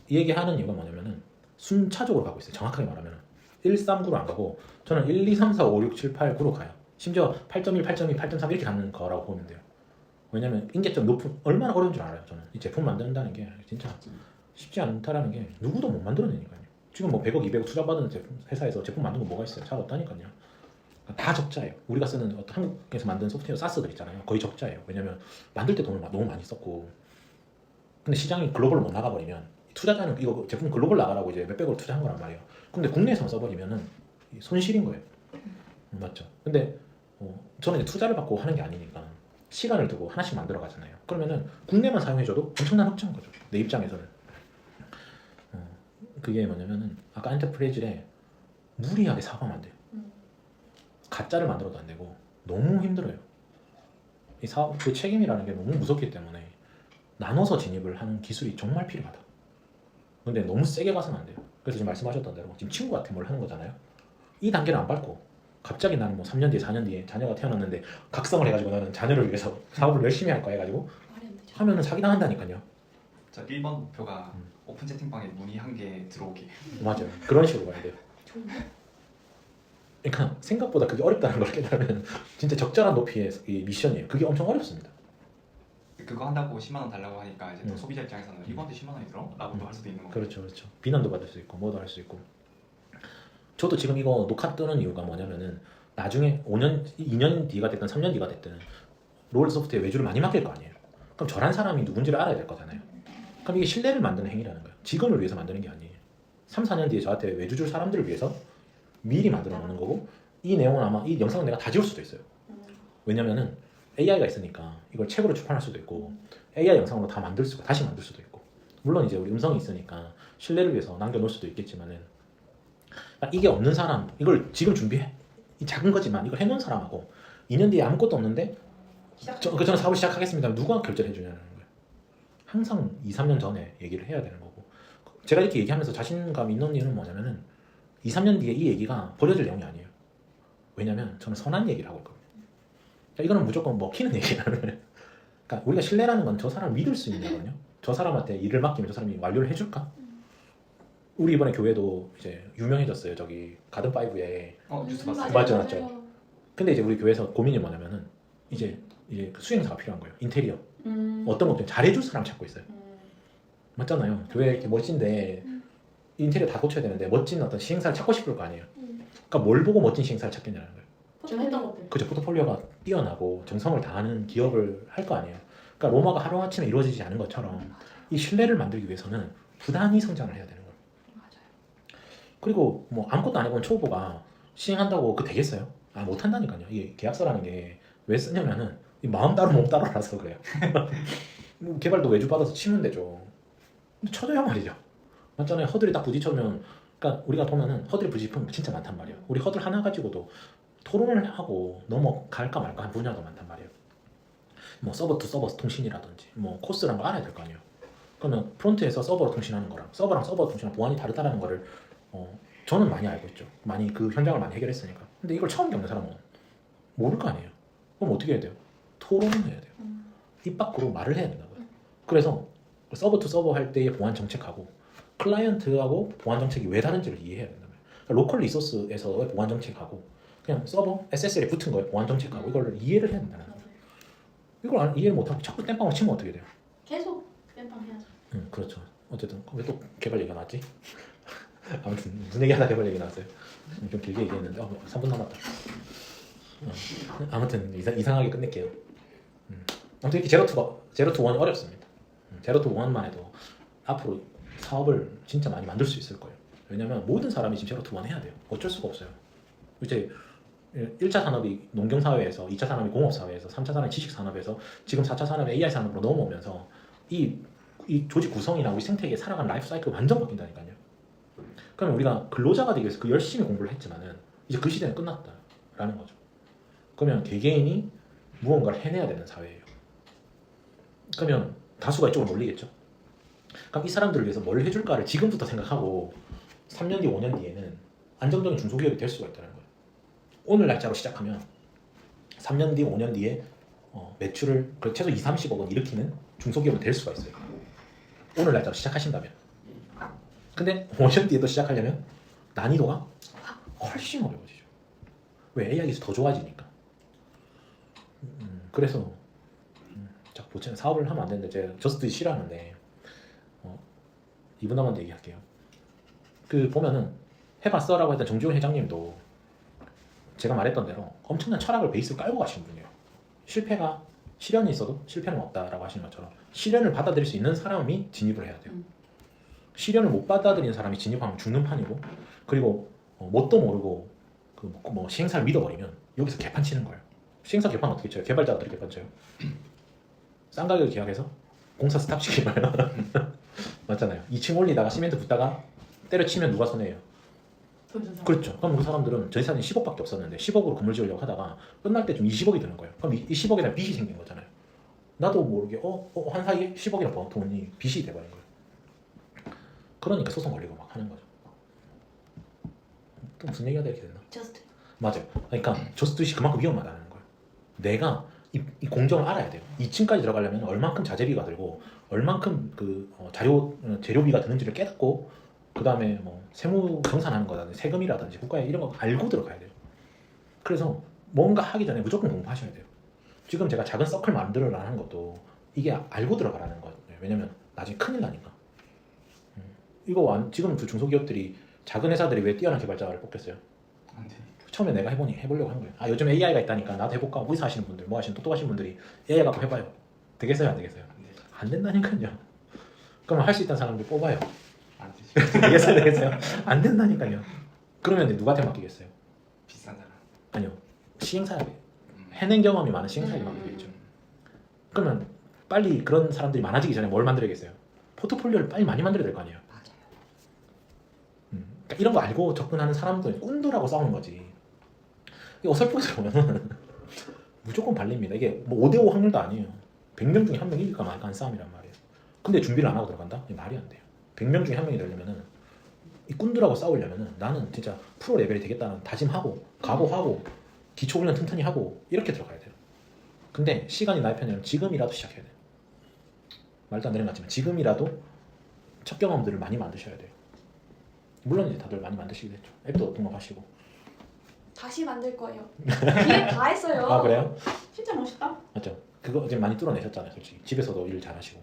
이 얘기하는 이유가 뭐냐면은 순차적으로 가고 있어요. 정확하게 말하면 1, 3, 9로 안 가고 저는 1, 2, 3, 4, 5, 6, 7, 8, 9로 가요. 심지어 8.1, 8.2, 8.3 이렇게 가는 거라고 보면 돼요. 왜냐면 인계점 높은, 얼마나 어려운 줄 알아요. 저는 이 제품 만든다는 게 진짜 쉽지 않다라는 게 누구도 못 만들어내니까요. 지금 뭐 100억, 200억 투자받은 회사에서 제품 만든 거 뭐가 있어요? 잘 없다니까요. 다 적자예요. 우리가 쓰는 한국에서 만든 소프트웨어 사스들 있잖아요. 거의 적자예요. 왜냐면 만들 때 돈을 너무 많이 썼고. 근데 시장이 글로벌로 못 나가버리면 투자자는 이거 제품 글로벌 나가라고 이제 몇백억 투자한 거란 말이에요. 근데 국내에서만 써버리면은 손실인 거예요. 맞죠? 근데 저는 이제 투자를 받고 하는 게 아니니까 시간을 두고 하나씩 만들어 가잖아요. 그러면은 국내만 사용해줘도 엄청난 흑자인 거죠. 내 입장에서는. 그게 뭐냐면은 아까 엔터프라이즈에 무리하게 사고하면 안 돼요. 가짜를 만들어도 안 되고 너무 힘들어요. 이 사업 그 책임이라는 게 너무 무섭기 때문에 나눠서 진입을 하는 기술이 정말 필요하다. 근데 너무 세게 가서는 안 돼요. 그래서 지금 말씀하셨던 대로 지금 친구한테 뭘 하는 거잖아요. 이 단계를 안 밟고 갑자기 나는 뭐 3년 뒤에 4년 뒤에 자녀가 태어났는데 각성을 해가지고 나는 자녀를 위해서 사업을 열심히 할 거야 해가지고
말이 안 되죠.
하면은 사기당한다니까요.
저 1번 목표가 오픈 채팅방에 문의 한 개 들어오게.
맞아요. 그런 식으로 가야 돼요.
좋은데?
그러니까 생각보다 그게 어렵다는 걸 깨달으면 진짜 적절한 높이의 이 미션이에요. 그게 엄청 어렵습니다.
그거 한다고 10만 원 달라고 하니까 이제 또 소비자 입장에서는 이건데 10만 원이 들어? 라고도 할 수도 있는 거고.
그렇죠, 그렇죠. 비난도 받을 수 있고 뭐도 할 수 있고. 저도 지금 이거 녹화 뜨는 이유가 뭐냐면은 나중에 5년, 2년 뒤가 됐든 3년 뒤가 됐든 롤 소프트에 외주를 많이 맡길 거 아니에요. 그럼 저란 사람이 누군지를 알아야 될 거잖아요. 그럼 이게 신뢰를 만드는 행위라는 거예요. 지금을 위해서 만드는 게 아니에요. 3, 4년 뒤에 저한테 외주 줄 사람들을 위해서 미리 만들어 놓는 거고, 이 내용은 아마 이 영상은 내가 다 지울 수도 있어요. 왜냐면은 AI가 있으니까 이걸 책으로 출판할 수도 있고 AI 영상으로 다 다시 만들 수도 있고, 물론 이제 우리 음성이 있으니까 신뢰를 위해서 남겨놓을 수도 있겠지만은 이게 없는 사람, 이걸 지금 준비해, 이 작은 거지만 이걸 해놓은 사람하고 2년 뒤에 아무것도 없는데 저는 사업을 시작하겠습니다. 누가 결제를 해주냐는 거예요. 항상 2, 3년 전에 얘기를 해야 되는 거고 제가 이렇게 얘기하면서 자신감 있는 이유는 뭐냐면은 2, 3년 뒤에 이 얘기가 버려질 내용이 아니에요. 왜냐면 저는 선한 얘기를 하고 있거든요. 그러니까 이거는 무조건 먹히는 얘기라는 거예요. 그러니까 우리가 신뢰라는 건 저 사람을 믿을 수 있는 거거든요. 저 사람한테 일을 맡기면 저 사람이 완료를 해줄까? 우리 이번에 교회도 이제 유명해졌어요. 저기 가든5에
뉴스 봤어요.
맞죠. 근데 이제 우리 교회에서 고민이 뭐냐면은 이제 그 수행사가 필요한 거예요. 인테리어 어떤 것도 잘해줄 사람 찾고 있어요. 맞잖아요. 교회 이렇게 멋진데 인테리어 다 고쳐야 되는데 멋진 어떤 시행사를 찾고 싶을 거 아니에요. 그러니까 뭘 보고 멋진 시행사를 찾겠냐는 거예요.
좀 했던 것들.
그죠. 포트폴리오가 뛰어나고 정성을 다하는 기업을 할 거 아니에요. 그러니까 로마가 하루아침에 이루어지지 않은 것처럼 이 신뢰를 만들기 위해서는 부단히 성장을 해야 되는 거예요.
맞아요.
그리고 뭐 아무것도 안 해본 초보가 시행한다고 그 되겠어요? 못한다니까요. 이게 계약서라는 게 왜 쓰냐면은 이 마음 따로 몸 따로라서 그래요. 뭐 개발도 외주 받아서 치면 되죠. 근데 쳐줘야 말이죠. 맞잖아요. 허들이 딱 부딪혀면 그러니까 우리가 보면은 허들이 부딪히면 진짜 많단 말이에요. 우리 허들 하나 가지고도 토론을 하고 넘어갈까 말까 한 분야도 많단 말이에요. 뭐 서버 투 서버 통신이라든지 뭐 코스라는 거 알아야 될 거 아니에요. 그러면 프론트에서 서버로 통신하는 거랑 서버랑 서버 통신하는 보안이 다르다는 거를 저는 많이 알고 있죠. 많이 그 현장을 많이 해결했으니까. 근데 이걸 처음 겪는 사람은 모를 거 아니에요. 그럼 어떻게 해야 돼요? 토론을 해야 돼요. 입 밖으로 말을 해야 된다고요. 그래서 서버 투 서버 할 때의 보안 정책하고 클라이언트하고 보안 정책이 왜 다른지를 이해해야 된다고요. 그러니까 로컬 리소스에서의 보안 정책하고 그냥 서버 SSL에 붙은 거에 보안 정책하고 이걸 이해를 해야 된다는 거예요. 이걸 이해를 못하고 자꾸 땜빵을 치면 어떻게 돼요?
계속 땜빵 해야죠.
그렇죠. 어쨌든 왜 또 개발 얘기가 나왔지? 아무튼 무슨 얘기하다 개발 얘기 나왔어요. 좀 길게 얘기했는데 3분 남았다. 아무튼 이상하게 끝낼게요. 아무튼 이렇게 제로 투 1이 어렵습니다. 제로 투 1만 해도 앞으로 사업을 진짜 많이 만들 수 있을 거예요. 왜냐면 모든 사람이 지금 제로 투 1 해야 돼요. 어쩔 수가 없어요. 이제 1차 산업이 농경사회에서 2차 산업이 공업사회에서 3차 산업이 지식산업에서 지금 4차 산업이 AI 산업으로 넘어오면서 이 조직 구성이나 우리 생태계 살아가는 라이프 사이클이 완전 바뀐다니까요. 그러면 우리가 근로자가 되기 위해서 그 열심히 공부를 했지만은 이제 그 시대는 끝났다라는 거죠. 그러면 개개인이 무언가를 해내야 되는 사회예요. 그러면 다수가 이쪽으로 몰리겠죠. 그럼 이 사람들을 위해서 뭘 해줄까를 지금부터 생각하고 3년 뒤, 5년 뒤에는 안정적인 중소기업이 될 수가 있다는 거예요. 오늘 날짜로 시작하면 3년 뒤, 5년 뒤에 매출을 최소 2, 30억은 일으키는 중소기업이 될 수가 있어요. 오늘 날짜로 시작하신다면. 근데 5년 뒤에도 시작하려면 난이도가 훨씬 어려워지죠. 왜? AI 기술이 더 좋아지니까. 그래서 자, 보채는 사업을 하면 안 되는데 제가 저스트 싫어하는데 2분 남았는데 얘기할게요. 그 보면은 해봤어라고 했던 정지훈 회장님도 제가 말했던 대로 엄청난 철학을 베이스로 깔고 가시는 분이에요. 시련이 있어도 실패는 없다라고 하시는 것처럼 시련을 받아들일 수 있는 사람이 진입을 해야 돼요. 시련을 못 받아들이는 사람이 진입하면 죽는 판이고, 그리고 뭣도 모르고 뭐 시행사를 믿어버리면 여기서 개판 치는 거예요. 시행사 개판 어떻게 쳐요? 개발자들이 개판 쳐요. 싼 가격에 계약해서 공사 스탑 시키면 맞잖아요. 2층 올리다가 시멘트 붓다가 때려치면 누가 손해예요? 그렇죠. 그럼 우리 사람들은 전세사는 10억밖에 없었는데 10억으로 건물 지으려고 하다가 끝날 때쯤 20억이 드는 거예요. 그럼 이 10억에 대한 빚이 생긴 거잖아요. 나도 모르게 한 사이에 10억이나 번 돈이 빚이 돼버린 거예요. 그러니까 소송 걸리고 막 하는 거죠. 또 무슨 얘기가 이렇게 됐나?
저스트.
맞아요. 그러니까 저스트잇이 그만큼 위험하다는 거예요. 내가 이 공정을 알아야 돼요. 2층까지 들어가려면 얼만큼 자재비가 들고 얼만큼 재료비가 드는지를 깨닫고 그 다음에 뭐 세무 정산하는 거라든지 세금이라든지 국가에 이런 거 알고 들어가야 돼요. 그래서 뭔가 하기 전에 무조건 공부하셔야 돼요. 지금 제가 작은 서클 만들어라는 것도 이게 알고 들어가라는 거예요. 왜냐면 나중에 큰일 나니까. 이거 지금 그 중소기업들이 작은 회사들이 왜 뛰어난 개발자를 뽑겠어요?
안 돼.
처음에 내가 해보려고 한 거예요. 요즘 AI가 있다니까 나도 해볼까? 의사 하시는 분들, 뭐 하시는 똑똑하신 분들이 AI 갖고 해봐요. 되겠어요? 안 되겠어요?
안 돼.
안 된다니까요. 그럼 할 수 있다는 사람들 뽑아요.
안 되지.
되겠어요? 안 된다니까요. 그러면 누구한테 맡기겠어요?
비싼 사람.
아니요. 시행사에 해낸 경험이 많은 시행사에 맡기겠죠. 그러면 빨리 그런 사람들이 많아지기 전에 뭘 만들어야겠어요? 포트폴리오를 빨리 많이 만들어야 될 거 아니에요.
맞아요.
그러니까 이런 거 알고 접근하는 사람들 꾼들하고 싸우는 거지. 이게 어설프게 보면은 무조건 발립니다. 이게 뭐 5대5 확률도 아니에요. 100명 중에 1명 이길까 말까 하는 싸움이란 말이에요. 근데 준비를 안 하고 들어간다? 이게 말이 안 돼요. 100명 중에 한 명이 되려면은 이 꾼들하고 싸우려면은 나는 진짜 프로 레벨이 되겠다는 다짐하고 각오하고 기초 훈련 튼튼히 하고 이렇게 들어가야 돼요. 근데 시간이 나의 편이면 지금이라도 시작해야 돼요. 말도 안 되는 것 같지만 지금이라도 첫 경험들을 많이 만드셔야 돼요. 물론 이제 다들 많이 만드시기도 했죠. 앱도 등록하시고.
다시 만들 거예요. 기획 다 했어요.
아 그래요?
진짜 멋있다.
맞죠? 그거 이제 많이 뚫어내셨잖아요, 솔직히. 집에서도 일 잘하시고.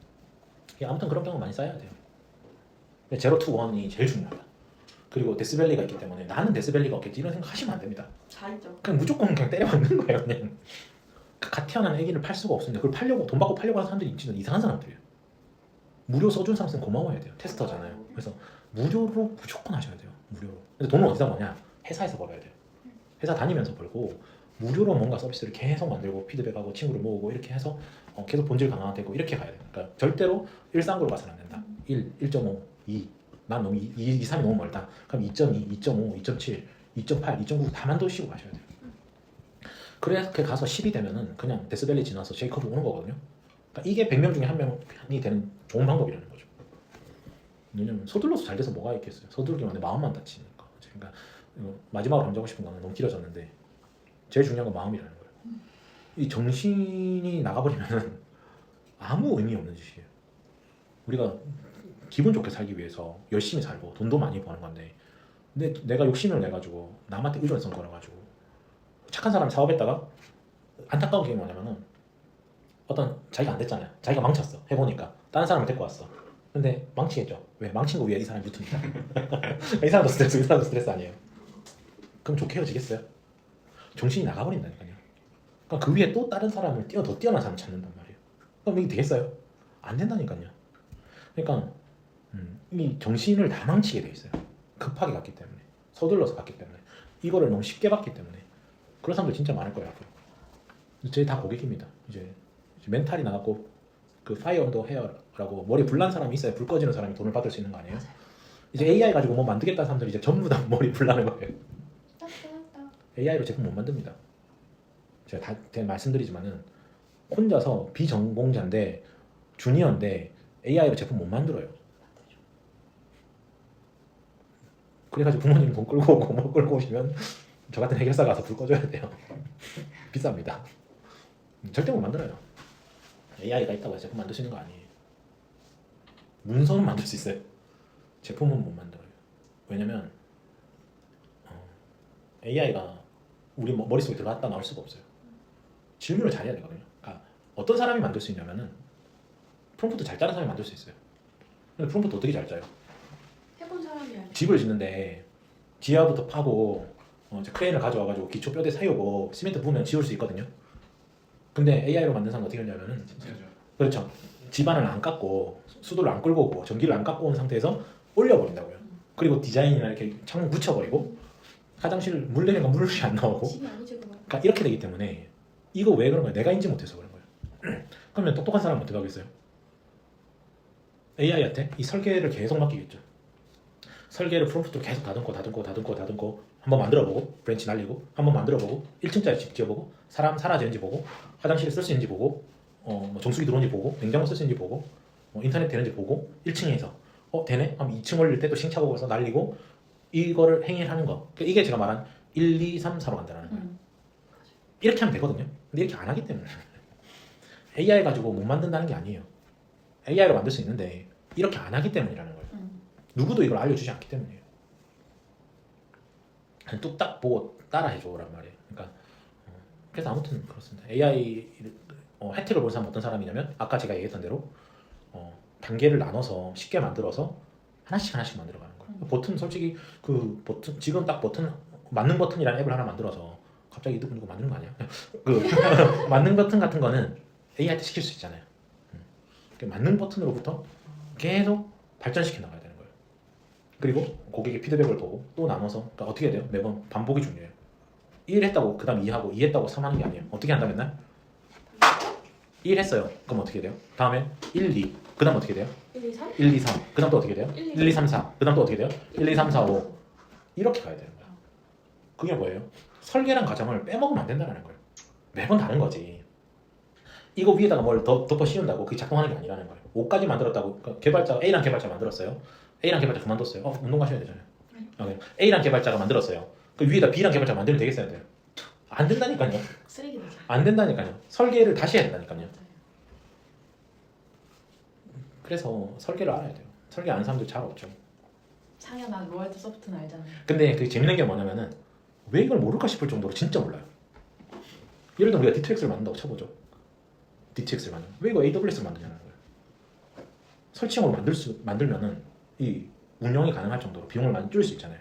아무튼 그런 경험 많이 쌓여야 돼요. 제로 투 원이 제일 중요하다. 그리고 데스밸리가 있기 때문에 나는 데스밸리가 없겠지 이런 생각 하시면 안 됩니다.
다 있죠.
그냥 무조건 그냥 때려박는 거예요, 그냥. 갓 태어난 애기를 팔 수가 없는데 그걸 팔려고 돈 받고 팔려고 하는 사람들이 진짜 이상한 사람들이에요. 무료 써준 사람은 고마워해야 돼요. 테스터잖아요. 그래서 무료로 무조건 하셔야 돼요. 무료로. 근데 돈은 어디서 버냐? 회사에서 벌어야 돼요. 회사 다니면서 벌고 무료로 뭔가 서비스를 계속 만들고 피드백하고 친구를 모으고 이렇게 해서 계속 본질 강화되고 이렇게 가야 돼요. 그러니까 절대로 일상으로 가서는 안 된다. 1, 1.5, 2. 난 너무 2, 3이 너무 멀다. 그럼 2.2, 2.5, 2.7, 2.8, 2.9 다 만드시고 가셔야 돼요. 그렇게 가서 10이 되면은 그냥 데스밸리 지나서 제이컵이 오는 거거든요. 그러니까 이게 100명 중에 한 명이 되는 좋은 방법이라는 거죠. 왜냐면 서둘러서 잘 돼서 뭐가 있겠어요. 서두르기만 해 마음만 다치니까. 그러니까 마지막으로 언급하고 싶은 거는 너무 길어졌는데 제일 중요한 건 마음이라는 거예요. 이 정신이 나가버리면 아무 의미 없는 짓이에요. 우리가 기분 좋게 살기 위해서 열심히 살고 돈도 많이 버는 건데 근데 내가 욕심을 내가지고 남한테 의존성 걸어가지고 착한 사람이 사업했다가 안타까운 게 뭐냐면은 어떤 자기가 안 됐잖아요. 자기가 망쳤어. 해보니까 다른 사람을 데리고 왔어. 근데 망치겠죠. 왜? 망친 거 위에 이 사람이 붙으니까. 이 사람도 스트레스, 이 사람도 스트레스 아니에요. 그럼 좋게 헤어지겠어요? 정신이 나가버린다니까요. 그러니까 그 위에 또 다른 사람을 더 뛰어난 사람을 찾는단 말이에요. 그럼 이게 되겠어요? 안 된다니까요. 그러니까 이 정신을 다 망치게 돼 있어요. 급하게 갔기 때문에, 서둘러서 갔기 때문에, 이거를 너무 쉽게 봤기 때문에 그런 사람들 진짜 많을 거예요. 앞으로. 제 다 고객입니다. 이제 멘탈이 나갔고 그 파이어 언더 헤어라고 머리 불난 사람이 있어야 불 꺼지는 사람이 돈을 받을 수 있는 거 아니에요? 이제 AI 가지고 뭐 만들겠다는 사람들이 이제 전부 다 머리 불나는 거예요. AI로 제품 못 만듭니다. 제가 다 말씀드리지만은 혼자서 비전공자인데 주니어인데 AI로 제품 못 만들어요. 그래가지고 부모님 돈 끌고 오고 뭐 끌고 오시면 저 같은 해결사 가서 불 꺼줘야 돼요. 비쌉니다. 절대 못 만들어요. AI가 있다고 해서 제품 만들 수 있는 거 아니에요. 문서는 만들 수 있어요. 제품은 못 만들어요. 왜냐면 AI가 우리 머릿속에 들어갔다 나올 수가 없어요. 질문을 잘해야 되거든요. 그러니까 어떤 사람이 만들 수 있냐면은 프롬프트 잘 짜는 사람이 만들 수 있어요. 근데 프롬프트 어떻게 잘 짜요?
해본 사람이 알죠.
집을 짓는데 지하부터 파고 크레인을 가져와가지고 기초 뼈대 세우고 시멘트 부으면 지을 수 있거든요. 근데 AI로 만든 사람은 어떻게 하냐면은 그렇죠. 집안을 안 깎고 수도를 안 끌고 오고 전기를 안 깎고 온 상태에서 올려버린다고요. 그리고 디자인이나 이렇게 창문 붙여버리고 화장실 물 내니까 물이 안 나오고
집이 아니죠 그거.
그러니까 이렇게 되기 때문에 이거 왜 그런 거야? 내가 인지 못해서 그런 거예요. 그러면 똑똑한 사람은 어떻게 하겠어요? AI한테 이 설계를 계속 맡기겠죠. 설계를 프롬프트로 계속 다듬고 한번 만들어보고 브랜치 날리고 한번 만들어보고 1층짜리 집 지어보고 사람 살아야 되는지 보고 화장실에 쓸 수 있는지 보고 뭐 정수기 들어오는지 보고 냉장고 쓸 수 있는지 보고 인터넷 되는지 보고 1층에서 되네? 하면 2층 올릴 때 또 싱차고 가서 날리고 이거를 행위하는 거. 그러니까 이게 제가 말한 1, 2, 3, 4로 간다는 거예요. 이렇게 하면 되거든요. 근데 이렇게 안 하기 때문에 AI 가지고 못 만든다는 게 아니에요. AI로 만들 수 있는데 이렇게 안 하기 때문이라는 거예요. 누구도 이걸 알려주지 않기 때문이에요. 그냥 뚝딱 보고 따라해줘란 말이에요. 그러니까 그래서 아무튼 그렇습니다. AI 혜택을 본 사람은 어떤 사람이냐면 아까 제가 얘기했던 대로 단계를 나눠서 쉽게 만들어서 하나씩 만들어가는 거예요. 버튼 솔직히 그 버튼 지금 딱 버튼 맞는 버튼이라는 앱을 하나 만들어서 갑자기 이득 보고 만드는 거 아니야? 그 맞는 버튼 같은 거는 AI한테 시킬 수 있잖아요. 맞는 버튼으로부터 계속 발전시켜 나가야 되는 거예요. 그리고 고객의 피드백을 보고 또 나눠서 그러니까 어떻게 해야 돼요? 매번 반복이 중요해요. 1 했다고 그 다음 2 하고 2 했다고 3 하는 게 아니에요. 어떻게 한다 맨날? 1 했어요. 그럼 어떻게 돼요? 다음에 1, 2. 그 다음 어떻게 돼요?
1, 2, 3?
1, 2, 3. 그 다음 또 어떻게 돼요? 1, 2, 3, 4. 그 다음 또 어떻게 돼요? 1, 2, 3, 4, 5. 이렇게 가야 되는 거예요. 그게 뭐예요? 설계란 과정을 빼먹으면 안 된다는 거예요. 매번 다른 거지. 이거 위에다가 뭘 덮어 씌운다고 그게 작동하는 게 아니라는 거예요. 5까지 만들었다고 그러니까 개발자 A랑 개발자 만들었어요. A랑 개발자 그만뒀어요. 운동 가셔야 되잖아요. A랑 개발자가 만들었어요. 그 위에다 B랑 개발자 만들면 되겠어요, 안 돼요? 안 된다니까요.
쓰레기 되죠.
안 된다니까요. 설계를 다시 해야 된다니까요. 그래서 설계를 알아야 돼요. 설계 아는 사람들 잘 없죠.
상현아 로얄트 소프트는 알잖아요.
근데 그 재밌는 게 뭐냐면은 왜 이걸 모를까 싶을 정도로 진짜 몰라요. 예를 들어 우리가 D2X를 만든다고 쳐보죠. D2X를 만든 왜 이거 AWS를 만드냐는 거예요. 설치형으로 만들면은 이 운영이 가능할 정도로 비용을 줄일 수 있잖아요.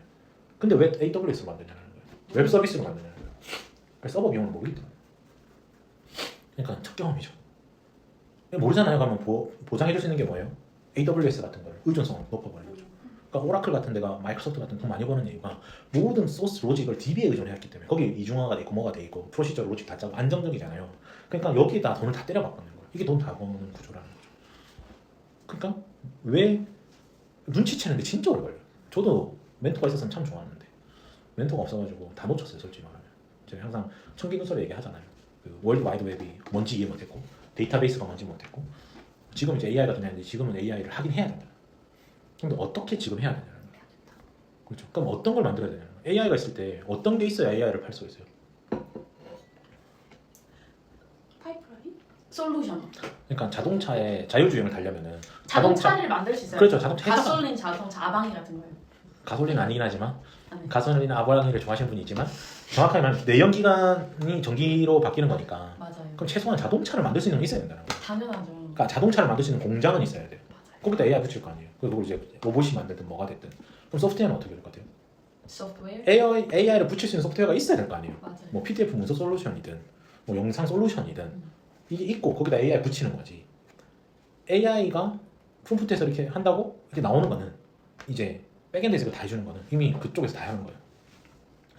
근데 왜 AWS를 만드냐는 거예요. 웹 서비스를 만드냐는 거예요. 그래서 서버 비용을 모르기 때문에. 그러니까 첫 경험이죠. 모르잖아요. 그러면 보장해줄 수 있는 게 뭐예요? AWS 같은 거를 의존성을 높여버리는 거죠. 그러니까 오라클 같은 데가 마이크로소프트 같은 돈 많이 버는 이유가 모든 소스 로직을 DB에 의존했기 때문에 거기 이중화가 돼 있고 뭐가 돼 있고 프로시저 로직 다 짜고 안정적이잖아요. 그러니까 여기다 돈을 다 때려박는 거예요. 이게 돈 다 버는 구조라는 거죠. 그러니까 왜 눈치채는데 진짜 오래 걸려요. 저도 멘토가 있었으면 참 좋았는데 멘토가 없어가지고 다 놓쳤어요. 솔직히 말하면 제가 항상 청기누설에 얘기하잖아요. 그 월드 와이드 웹이 뭔지 이해 못했고 데이터베이스가 뭔지 못했고 지금 이제 AI가 되는데 지금은 AI를 하긴 해야 된다. 근데 어떻게 지금 해야 되냐는 거예요. 그렇죠. 그럼 어떤 걸 만들어야 되냐는 거예요. AI가 있을 때 어떤 게 있어야 AI를 팔 수가 있어요.
파이프라인?
솔루션.
그러니까 자동차에 자율주행을 달려면은
자동차를 만들 수 있어요.
그렇죠. 자동차
가솔린 자동차 아방이 같은 거예요.
가솔린 아니긴 하지만
아니.
가솔린 아방이를 좋아하시는 분이 있지만 정확하게 말하면 내연기관이 전기로 바뀌는 거니까
맞아요.
그럼 최소한 자동차를 만들 수 있는 게 있어야 된다는 거예요.
당연하죠.
그러니까 자동차를 만들 수 있는 공장은 있어야 돼요.
맞아요.
거기다 AI 붙일 거 아니에요. 그리고 이제 로봇이 만들든 뭐가 됐든 그럼 소프트웨어는 어떻게 될 것 같아요?
소프트웨어.
AI를 붙일 수 있는 소프트웨어가 있어야 될 거 아니에요.
맞아요.
뭐 PDF 문서 솔루션이든 뭐 영상 솔루션이든 이게 있고 거기다 AI 붙이는 거지. AI가 프롬프트에서 이렇게 한다고 이렇게 나오는 거는 이제 백엔드에서 다 해주는 거는 이미 그쪽에서 다 하는 거예요.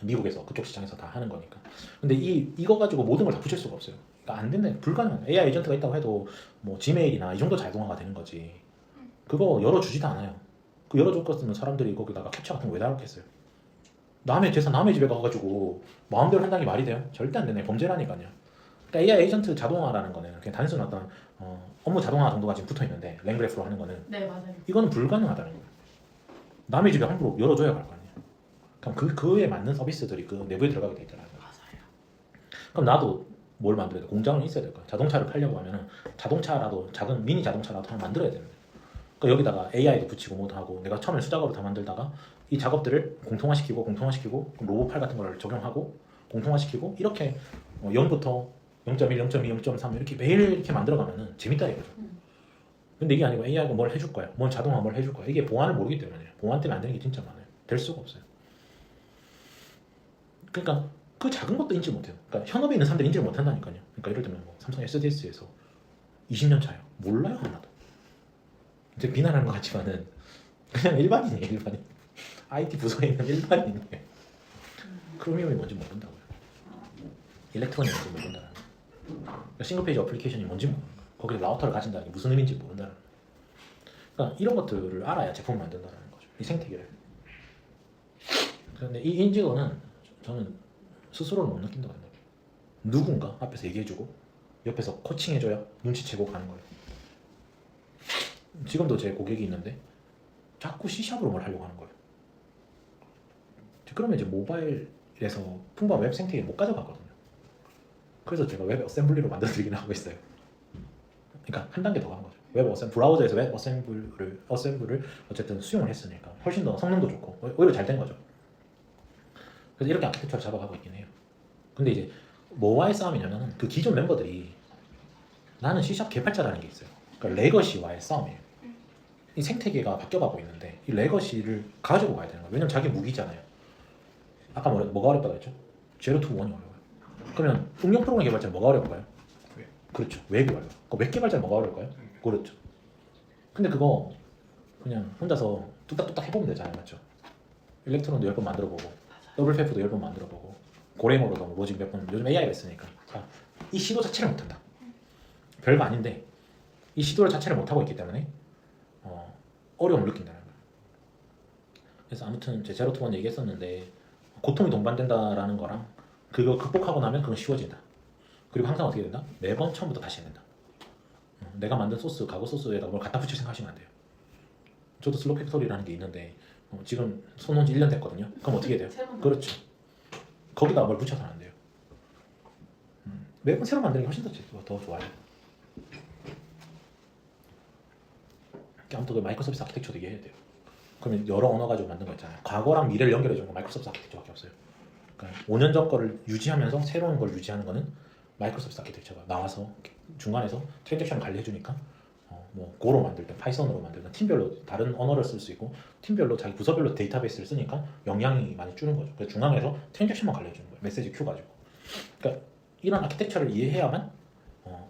미국에서 그쪽 시장에서 다 하는 거니까. 근데 이거 가지고 모든 걸 다 붙일 수가 없어요. 그러니까 안 된다. 불가능한. AI 에이전트가 있다고 해도 뭐 지메일이나 이 정도 자동화가 되는 거지. 그거 열어주지도 않아요. 그 열어줬으면 사람들이 거기다가 캡처 같은 거 왜 달았겠어요? 남의 재산 남의 집에 가가지고 마음대로 한다는 게 말이 돼요? 절대 안 되네. 범죄라니까요. 그러니까 AI 에이전트 자동화라는 거는 그냥 단순 어떤 업무 자동화 정도가 지금 붙어 있는데 랭그래프로 하는 거는
네 맞아요.
이거는 불가능하다는 거예요. 남의 집에 함부로 열어줘야 할 거 아니에요. 그럼 그에 맞는 서비스들이 그 내부에 들어가게 돼 있잖아요.
맞아요.
그럼 나도 뭘 만들어야 돼? 공장은 있어야 될 거야. 자동차를 팔려고 하면은 자동차라도 작은 미니 자동차라도 하나 만들어야 되는 거예요. 그러니까 여기다가 AI도 붙이고 뭐도 하고 내가 처음에 수작업으로 다 만들다가 이 작업들을 공통화시키고 그럼 로봇팔 같은 걸 적용하고 공통화시키고 이렇게 0부터 0.1, 0.2, 0.3 이렇게 매일 이렇게 만들어가면은 재밌다 이거죠. 근데 이게 아니고 AI가 뭘 해줄 거야. 뭔 자동화 뭘 해줄 거야. 이게 보안을 모르기 때문이에요. 보안 때문에 안 되는 게 진짜 많아요. 될 수가 없어요. 그러니까 그 작은 것도 인지 못해요. 그러니까 현업에 있는 사람들이 인지를 못한다니까요. 그러니까 예를 들면 뭐 삼성 SDS에서 20년 차요. 몰라요 하나도. 이제 비난하는 것 같지만은 그냥 일반인이에요. 일반인. IT 부서에 있는 일반인이에요. 크로미움이 뭔지 모른다고요. 일렉트론이 뭔지 모른다는 거예요. 그러니까 싱글페이지 어플리케이션이 뭔지 모르는 거예요. 거기서 라우터를 가진다는 게 무슨 의미인지 모른다는 거예요. 그러니까 이런 것들을 알아야 제품을 만든다는 거죠. 이 생태계를. 그런데 이 인지도는 저는 스스로는 못 느낀다고 생각해요. 누군가 앞에서 얘기해주고 옆에서 코칭해줘야 눈치채고 가는 거예요. 지금도 제 고객이 있는데 자꾸 C샵으로 뭘 하려고 하는 거예요. 그러면 이제 모바일에서 풍부한 웹 생태계를 못 가져가거든요. 그래서 제가 웹 어셈블리로 만들어드리긴 하고 있어요. 그러니까 한 단계 더 간 거죠. 브라우저에서 웹 어셈블을 어쨌든 수용을 했으니까 훨씬 더 성능도 좋고 오히려 잘 된 거죠. 그래서 이렇게 아키텍처를 잡아가고 있긴 해요. 근데 이제 뭐와의 싸움이냐면 그 기존 멤버들이 나는 C샵 개발자라는 게 있어요. 그러니까 레거시와의 싸움이에요. 이 생태계가 바뀌어가고 있는데 이 레거시를 가지고 가야 되는 거예요. 왜냐면 자기 무기잖아요. 아까 뭐가 어렵다고 했죠? 제로 투 원이 어려워요. 그러면 응용 프로그램 개발자는 뭐가 어려울까요? 그렇죠. 웹이 어려워요. 웹 개발자는 뭐가 어려울까요? 그렇죠. 근데 그거 그냥 혼자서 뚝딱뚝딱 해보면 되잖아요. 맞죠? 일렉트론도 10번 만들어보고 더블페프도 10번 만들어보고 고레모로도 로직 몇 번 요즘 AI가 있으니까 이 시도 자체를 못한다. 별거 아닌데 이 시도를 자체를 못하고 있기 때문에 어려움을 느낀다는 거예요. 그래서 아무튼 제 제로 투 원 얘기했었는데 고통이 동반된다라는 거랑 그거 극복하고 나면 그건 쉬워진다. 그리고 항상 어떻게 된다? 매번 처음부터 다시 해야 된다. 내가 만든 소스, 가구 소스에다 뭘 갖다 붙일 생각하시면 안 돼요. 저도 슬로우 팩토리라는 게 있는데 지금 손 온 지 1년 됐거든요. 그럼 어떻게 돼요?
새로운
그렇죠. 거기다 뭘 붙여서는 안 돼요. 매번 새로 만드는 게 훨씬 더 좋아요. 아무튼 그 마이크로서비스 아키텍처도 이해해야 돼요. 그러면 여러 언어 가지고 만든 거 있잖아요. 과거랑 미래를 연결해 주는 건 마이크로서비스 아키텍처밖에 없어요. 그러니까 5년 전 거를 유지하면서 새로운 걸 유지하는 거는 마이크로소프트 아키텍처가 나와서 중간에서 트랜잭션을 관리해 주니까 뭐 고로 만들든 파이썬으로 만들든 팀별로 다른 언어를 쓸 수 있고 팀별로 자기 부서별로 데이터베이스를 쓰니까 영향이 많이 주는 거죠. 그래서 중앙에서 트랜잭션만 관리해 주는 거예요. 메시지 큐 가지고. 그러니까 이런 아키텍처를 이해해야만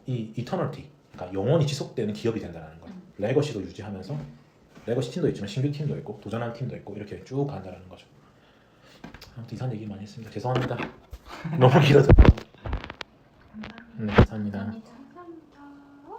이 이터널티, 그러니까 영원히 지속되는 기업이 된다는 거예요. 레거시도 유지하면서 레거시 팀도 있지만 신규 팀도 있고 도전하는 팀도 있고 이렇게 쭉 간다는 거죠. 아무튼 이상한 얘기 많이 했습니다. 죄송합니다. 너무 길어서. 감사합니다.
감사합니다.